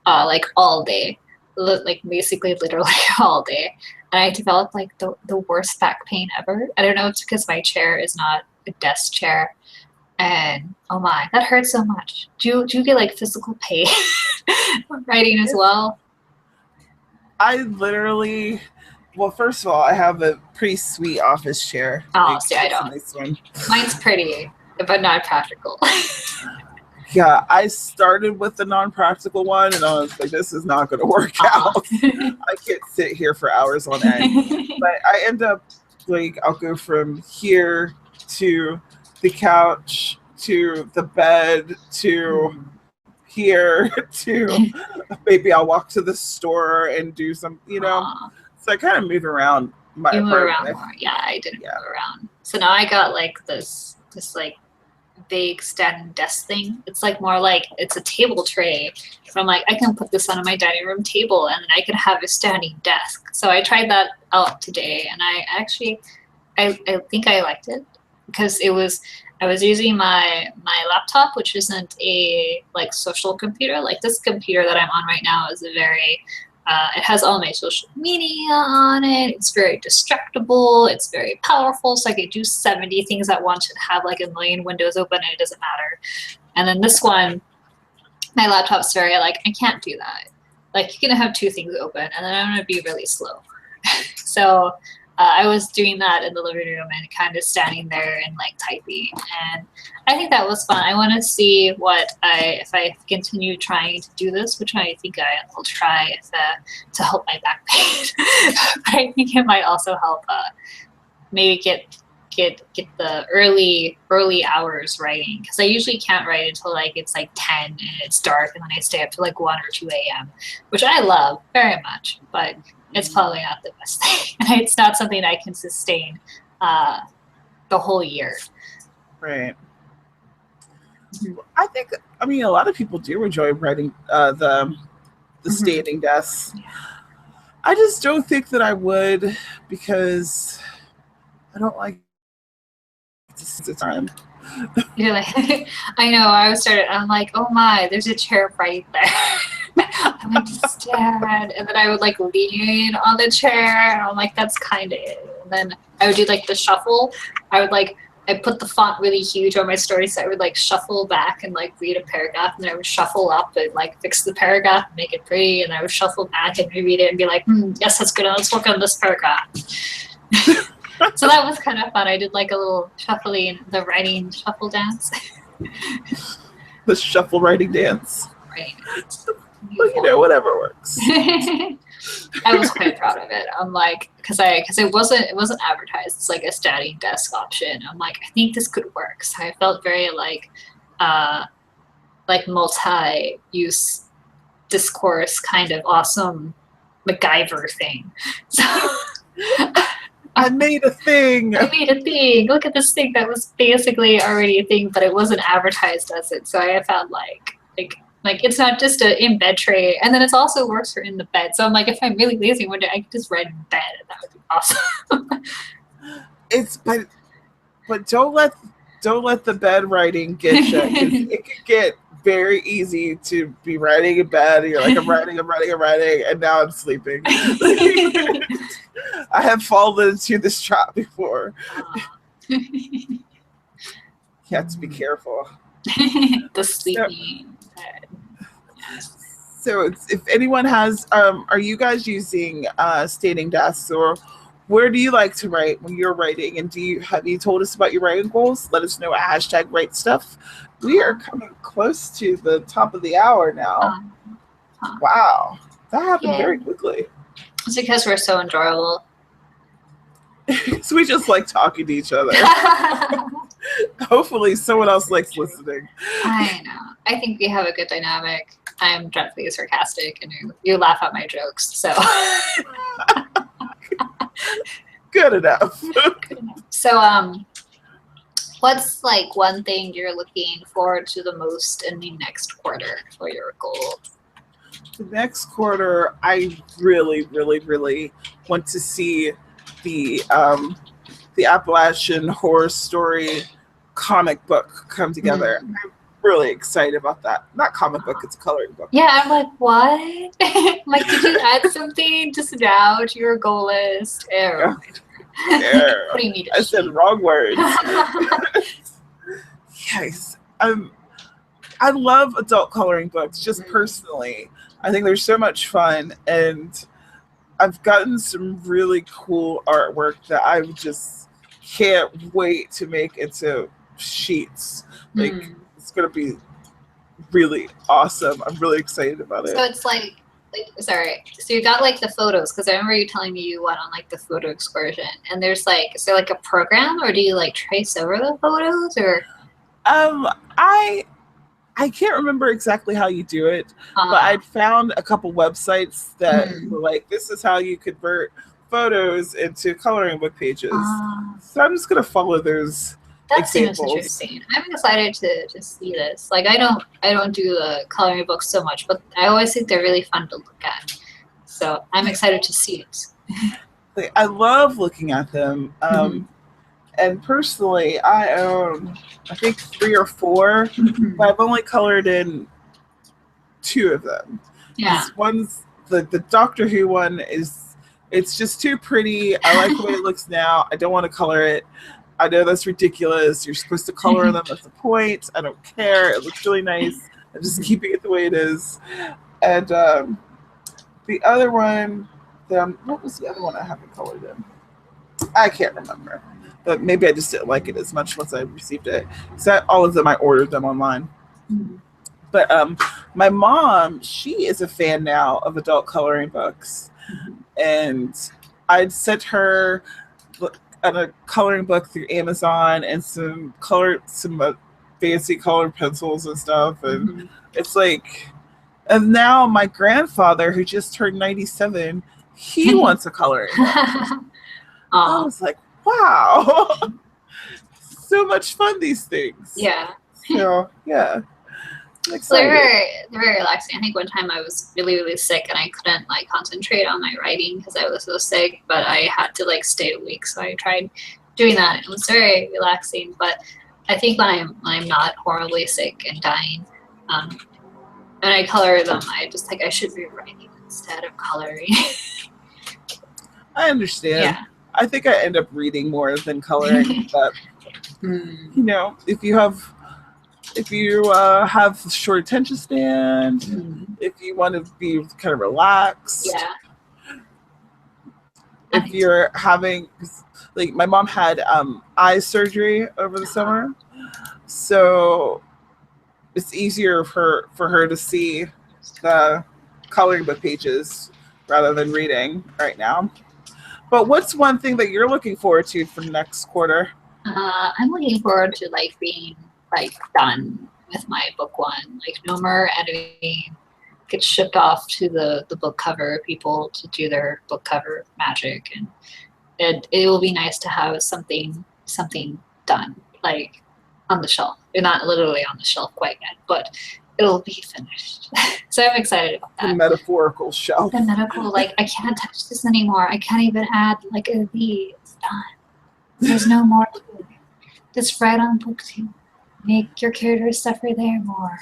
like all day, like basically literally all day, and I developed like the worst back pain ever. I don't know if it's because my chair is not a desk chair, and oh my, that hurts so much. Do you get like physical pain writing as well? I literally, well, first of all, I have a pretty sweet office chair. Oh, like, see, I don't. Nice one. Mine's pretty, but not practical. Yeah, I started with the non-practical one, and I was like, this is not going to work out. I can't sit here for hours on end. But I end up, like, I'll go from here to the couch to the bed to here to maybe I'll walk to the store and do some, you know. So I kind of move around my apartment. Move around more. Yeah, I didn't move around. So now I got like this like big standing desk thing. It's like more like it's a table tray. So I'm like, I can put this on my dining room table and then I can have a standing desk. So I tried that out today, and I actually I think I liked it because I was using my laptop, which isn't a like social computer. Like this computer that I'm on right now is a very it has all my social media on it. It's very distractible. It's very powerful. So I could do 70 things at once and have like a million windows open, and it doesn't matter. And then this one my laptop's very like, I can't do that. Like, you're gonna have two things open, and then I'm gonna be really slow. So I was doing that in the living room and kind of standing there and like typing, and I think that was fun. I want to see if I continue trying to do this, which I think I will try to help my back pain. But I think it might also help maybe get the early hours writing, because I usually can't write until like it's like 10 and it's dark, and then I stay up to like 1 or 2 a.m., which I love very much, but it's probably not the best thing. It's not something I can sustain the whole year. Right. I mean, a lot of people do enjoy writing the standing desks. Yeah. I just don't think that I would, because I don't like the time. You're like, I know. I'm like, oh my, there's a chair right there. I'm like, stand, and then I would like lean on the chair, and I'm like, that's kind of it. And then I would do like the shuffle. I put the font really huge on my story, so I would like shuffle back and like read a paragraph, and then I would shuffle up and like fix the paragraph and make it pretty, and I would shuffle back and reread it and be like, yes, that's good. Let's work on this paragraph. So that was kind of fun. I did like a little shuffling, the writing shuffle dance. The shuffle writing dance. Right. Well, you know, whatever works. I was quite proud of it. I'm like, because it wasn't advertised as like a standing desk option. I'm like, I think this could work. So I felt very like multi-use discourse kind of awesome MacGyver thing. So I made a thing. Look at this thing that was basically already a thing, but it wasn't advertised as it. So I found like it's not just an in-bed tray, and then it also works for in the bed. So I'm like, if I'm really lazy one day, I could just write in bed, and that would be awesome. But don't let the bed writing get you. It could get very easy to be writing in bed, and you're like, I'm writing, and now I'm sleeping. I have fallen into this trap before. You have to be careful. The sleeping. So if anyone has, are you guys using standing desks, or where do you like to write when you're writing? And have you told us about your writing goals? Let us know at #writestuff. We are coming close to the top of the hour now. Wow, that happened very quickly. It's because we're so enjoyable. So we just like talking to each other. Hopefully someone else likes listening. I know. I think we have a good dynamic. I'm dreadfully sarcastic, and you laugh at my jokes, so. Good enough. Good enough. So, what's like one thing you're looking forward to the most in the next quarter for your goal? The next quarter, I really, really, really want to see the Appalachian Horror Story comic book come together. I'm really excited about that. Not comic book, it's a coloring book. Yeah, I'm like, what? Like, did you add something just now to your goal list? Error. What do you mean? I said wrong words. Yes. I love adult coloring books, just personally. I think they're so much fun, and I've gotten some really cool artwork that I just can't wait to make into sheets. Like, it's going to be really awesome. I'm really excited about it. So it's like sorry. So you got like the photos, because I remember you telling me you went on like the photo excursion, and there's like, is there like a program, or do you like trace over the photos, or? I can't remember exactly how you do it, but I'd found a couple websites that were like, this is how you convert photos into coloring book pages. So I'm just gonna follow those. That seems interesting. I'm excited to see this. Like, I don't do the coloring books so much, but I always think they're really fun to look at. So I'm excited to see it. I love looking at them. And personally, I own, I think, 3 or 4, but I've only colored in 2 of them. Yeah. One's the Doctor Who one it's just too pretty. I like the way it looks now. I don't want to color it. I know that's ridiculous. You're supposed to color them. That's the point. I don't care. It looks really nice. and just keeping it the way it is. And the other one, what was the other one I haven't colored in? I can't remember. But maybe I just didn't like it as much once I received it. So all of them, I ordered them online. Mm-hmm. But my mom, she is a fan now of adult coloring books. Mm-hmm. And I'd sent her a coloring book through Amazon and some fancy colored pencils and stuff. And Mm-hmm. it's like, and now my grandfather, who just turned 97, he wants a coloring book. I was like, wow, so much fun, these things. Yeah. So, yeah. So they're very relaxing. I think one time I was really, really sick and I couldn't like concentrate on my writing because I was so sick, but I had to like stay awake. So I tried doing that and it was very relaxing. But I think when I'm not horribly sick and dying, and I color them, I just think I should be writing instead of coloring. I understand. Yeah. I think I end up reading more than coloring, but you know, if you have short attention span, if you want to be kind of relaxed, if you're having, like, my mom had eye surgery over the summer, so it's easier for her to see the coloring book pages rather than reading right now. But what's one thing that you're looking forward to for next quarter? I'm looking forward to like being like done with my book one, like no more editing, get shipped off to the book cover people to do their book cover magic, and it will be nice to have something done, like on the shelf. They're not literally on the shelf quite yet, but it'll be finished. So I'm excited about that. The metaphorical shelf. The medical, like, I can't touch this anymore. I can't even add like a V. It's done. There's no more to it. Just write on book 2. Make your character suffer there more.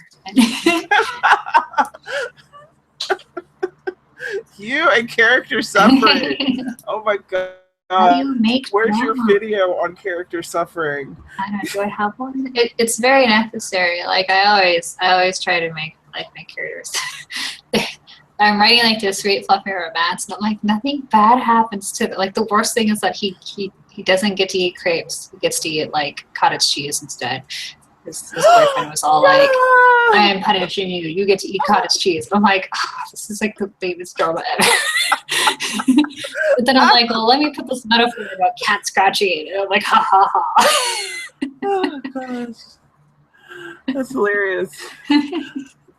You and character suffering. Oh my god. How do you make Where's drama? your video on character suffering? I don't know. Do I have one? It's very necessary. Like I always try to make like my characters. I'm writing like this sweet fluffy romance, and I'm like nothing bad happens to it. Like the worst thing is that he doesn't get to eat crepes. He gets to eat like cottage cheese instead. His boyfriend was all like, I am punishing you. You get to eat cottage cheese. I'm like, this is like the biggest drama ever. But then I'm like, well, let me put this metaphor about cat scratching. And I'm like, ha ha ha. Oh gosh, that's hilarious.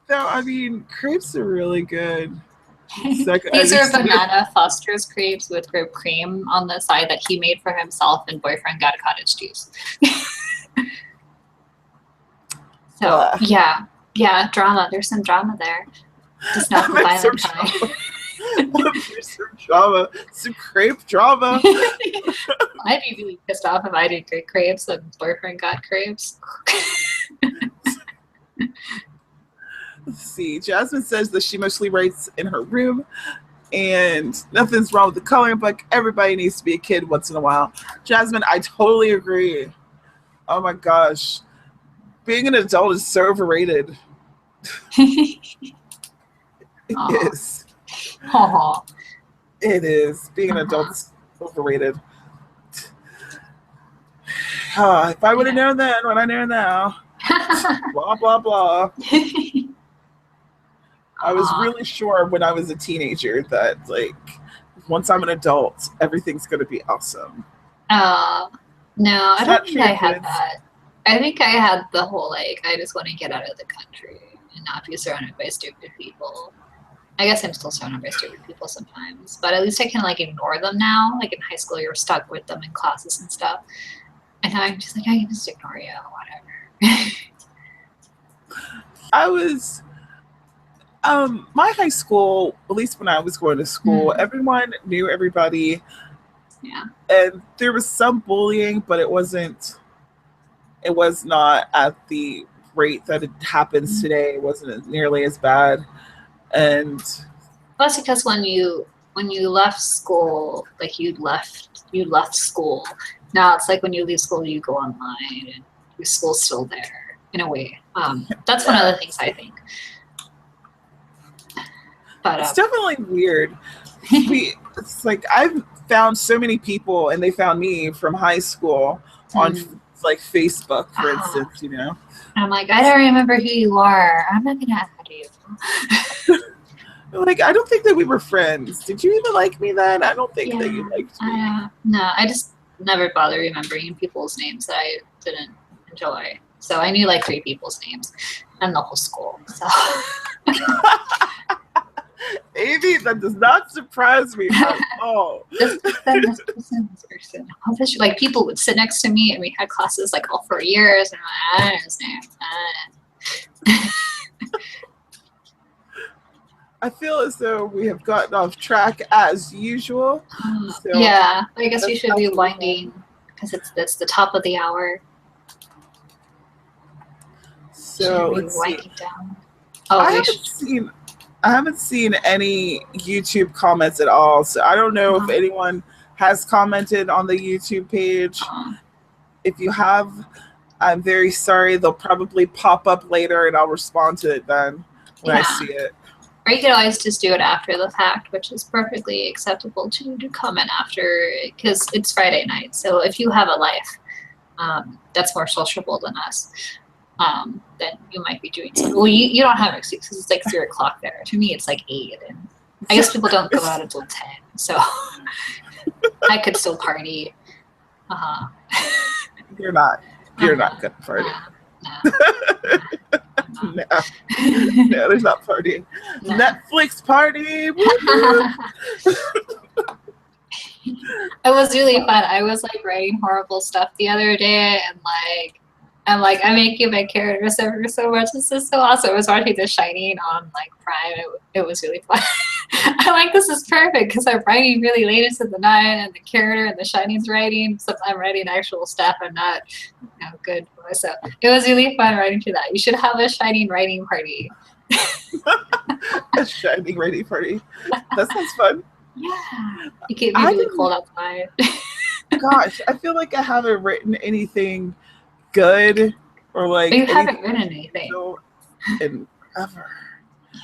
No, I mean, crepes are really good. These are banana Foster's crepes with whipped cream on the side that he made for himself, and boyfriend got cottage cheese. So yeah, drama. There's some drama there. Just not the violent kind. There's some drama, some crepe drama. I'd be really pissed off if I did great crepes and boyfriend got crepes. Let's see. Jasmine says that she mostly writes in her room, and nothing's wrong with the coloring book. Everybody needs to be a kid once in a while. Jasmine, I totally agree. Oh my gosh. Being an adult is so overrated. It is. Aww. It is. Being an adult is overrated. If I would have known then what I know now. Blah, blah, blah. I was really sure when I was a teenager that, like, once I'm an adult, everything's going to be awesome. No, I don't think I had that. I think I had the whole, like, I just want to get out of the country and not be surrounded by stupid people. I guess I'm still surrounded by stupid people sometimes, but at least I can, like, ignore them now. Like, in high school, you're stuck with them in classes and stuff. And now I'm just like, I can just ignore you, whatever. I was... my high school, at least when I was going to school, everyone knew everybody. Yeah. And there was some bullying, but it was not at the rate that it happens today. It wasn't nearly as bad. And plus because when you left school, like you left school. Now it's like when you leave school, you go online and your school's still there. in a way. That's one of the things I think. But it's definitely weird. It's like I've found so many people, and they found me from high school on like Facebook, for instance. You know, I'm like, I don't remember who you are. I'm not gonna add you. Like, I don't think that we were friends. Did you even like me then? I don't think that you liked me. No, I just never bother remembering people's names that I didn't enjoy. So I knew like 3 people's names and the whole school. So. Amy, that does not surprise me at all. This person. Like, people would sit next to me, and we had classes like all 4 years, and I don't know his name. I feel as though we have gotten off track as usual. So yeah, I guess we should be winding because it's the top of the hour. So let's see. Down. Oh, I haven't seen any YouTube comments at all, so I don't know if anyone has commented on the YouTube page. If you have, I'm very sorry. They'll probably pop up later, and I'll respond to it then when I see it. Or you can always just do it after the fact, which is perfectly acceptable to comment after, because it's Friday night. So if you have a life that's more sociable than us, then you might be doing something. Well, you don't have excuses. It's like 3 o'clock there. To me, it's like 8, and I guess people don't go out until 10. So I could still party. You're not gonna party. No, there's not partying. No. Netflix party. It was really fun. I was like writing horrible stuff the other day, and I'm making my character suffer so much. This is so awesome. I was watching The Shining on like Prime. It was really fun. I'm like, this is perfect because I'm writing really late into the night, and the character in The Shining's writing. So I'm writing actual stuff. I'm not, good. So it was really fun writing through that. You should have a Shining writing party. A Shining writing party. That sounds fun. Yeah. It can be really cold outside. Gosh, I feel like I haven't written anything good or like. You haven't written anything in ever.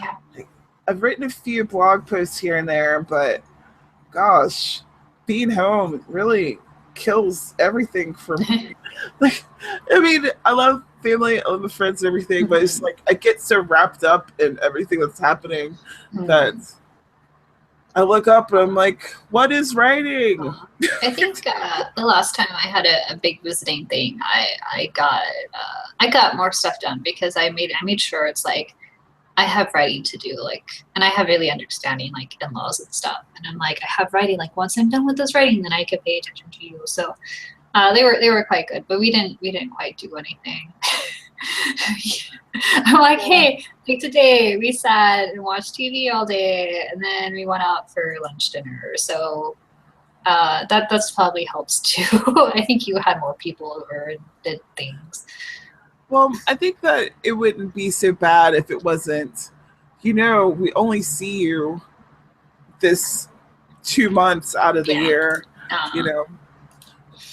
Yeah. I've written a few blog posts here and there, but gosh, being home really kills everything for me. Like, I mean, I love family, I love friends and everything, but it's like I get so wrapped up in everything that's happening that I look up and I'm like, what is writing? I think the last time I had a big visiting thing, I got more stuff done because I made sure it's like I have writing to do, like, and I have really understanding like in-laws and stuff, and I'm like, I have writing, like once I'm done with this writing, then I can pay attention to you. So they were quite good, but we didn't quite do anything. I'm like, hey, like today we sat and watched TV all day, and then we went out for lunch dinner. So that's probably helps too. I think you had more people over and did things. Well, I think that it wouldn't be so bad if it wasn't, we only see you this 2 months out of the year.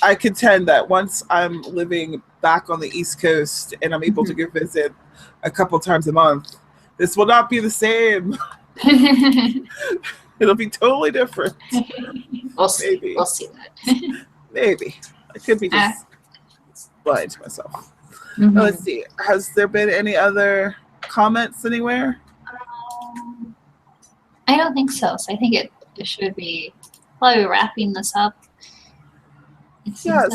I contend that once I'm living back on the East Coast and I'm able to go visit a couple times a month, this will not be the same. It'll be totally different. We'll see. Maybe. We'll see that. Maybe. I could be just lying to myself. Let's see. Has there been any other comments anywhere? I don't think so. So I think it should be probably wrapping this up. Yeah,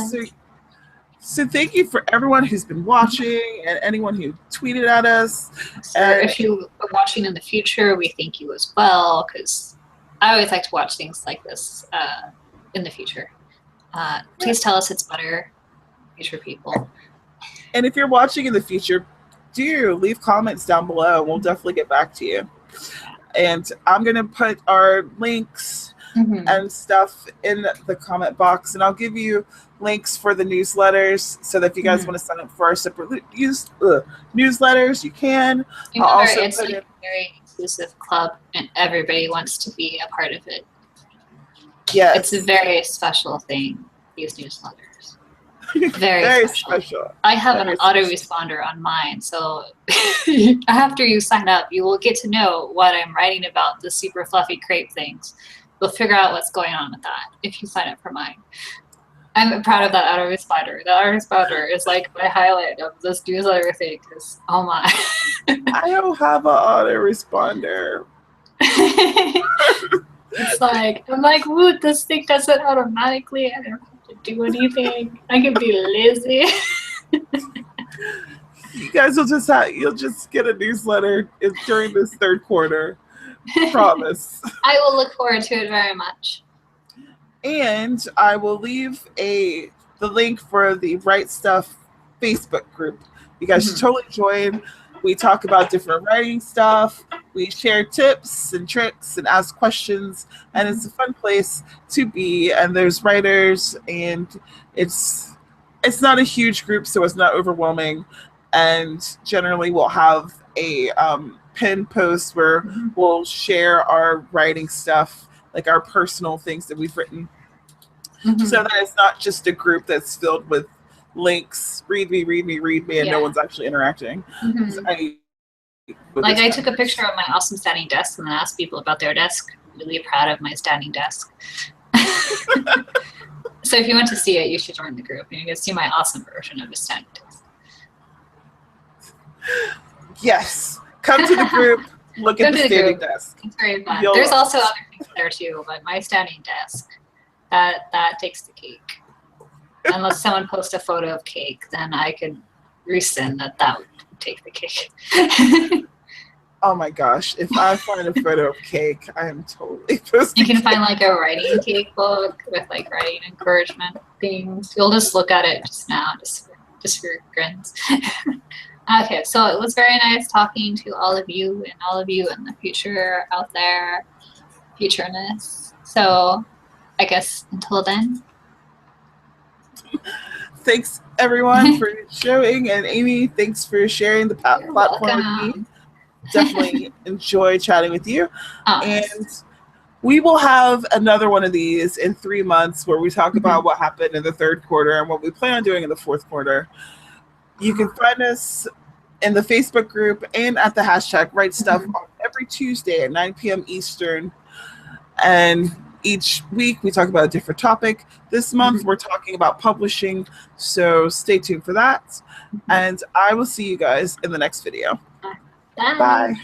so thank you for everyone who's been watching and anyone who tweeted at us. So if you are watching in the future, we thank you as well, because I always like to watch things like this in the future. Please tell us it's better, future people. And if you're watching in the future, do leave comments down below. We'll definitely get back to you. And I'm going to put our links and stuff in the comment box, and I'll give you links for the newsletters so that if you guys want to sign up for our separate newsletters, you can. Remember, it's like a very inclusive club, and everybody wants to be a part of it. Yeah, it's a very special thing, these newsletters. Very special. I have an autoresponder on mine, so after you sign up, you will get to know what I'm writing about, the super fluffy crepe things. You'll figure out what's going on with that if you sign up for mine. I'm proud of that autoresponder. The autoresponder is like my highlight of this newsletter thing, because, oh my. I don't have an autoresponder. It's like, I'm like, woo, this thing does it automatically. I don't have to do anything. I can be lazy. You guys will you'll just get a newsletter during this third quarter. Promise. I will look forward to it very much. And I will leave the link for the Write Stuff Facebook group. You guys should totally join. We talk about different writing stuff. We share tips and tricks and ask questions. And it's a fun place to be. And there's writers, and it's not a huge group, so it's not overwhelming. And generally we'll have a pinned post where we'll share our writing stuff, like our personal things that we've written. So that it's not just a group that's filled with links, read me, and no one's actually interacting. I took a picture of my awesome standing desk and then asked people about their desk. I'm really proud of my standing desk. So if you want to see it, you should join the group. You can see my awesome version of a standing desk. Yes. Come to the group. Look at the standing desk. It's very fun. There's also other things there too, but my standing desk, that takes the cake. Unless someone posts a photo of cake, then I could rescind that would take the cake. Oh my gosh. If I find a photo of cake, I am totally posting. You can find like a writing cake book with like writing encouragement things. You'll just look at it just now, just for grins. Okay, so it was very nice talking to all of you in the future out there, futureness. So I guess until then. Thanks everyone for showing, and Amy, thanks for sharing the platform with me. Definitely enjoy chatting with you. And we will have another one of these in 3 months where we talk about what happened in the third quarter and what we plan on doing in the fourth quarter. You can find us in the Facebook group and at the hashtag Write Stuff on every Tuesday at 9 p.m. Eastern. And each week we talk about a different topic. This month we're talking about publishing, so stay tuned for that. And I will see you guys in the next video. Bye. Bye.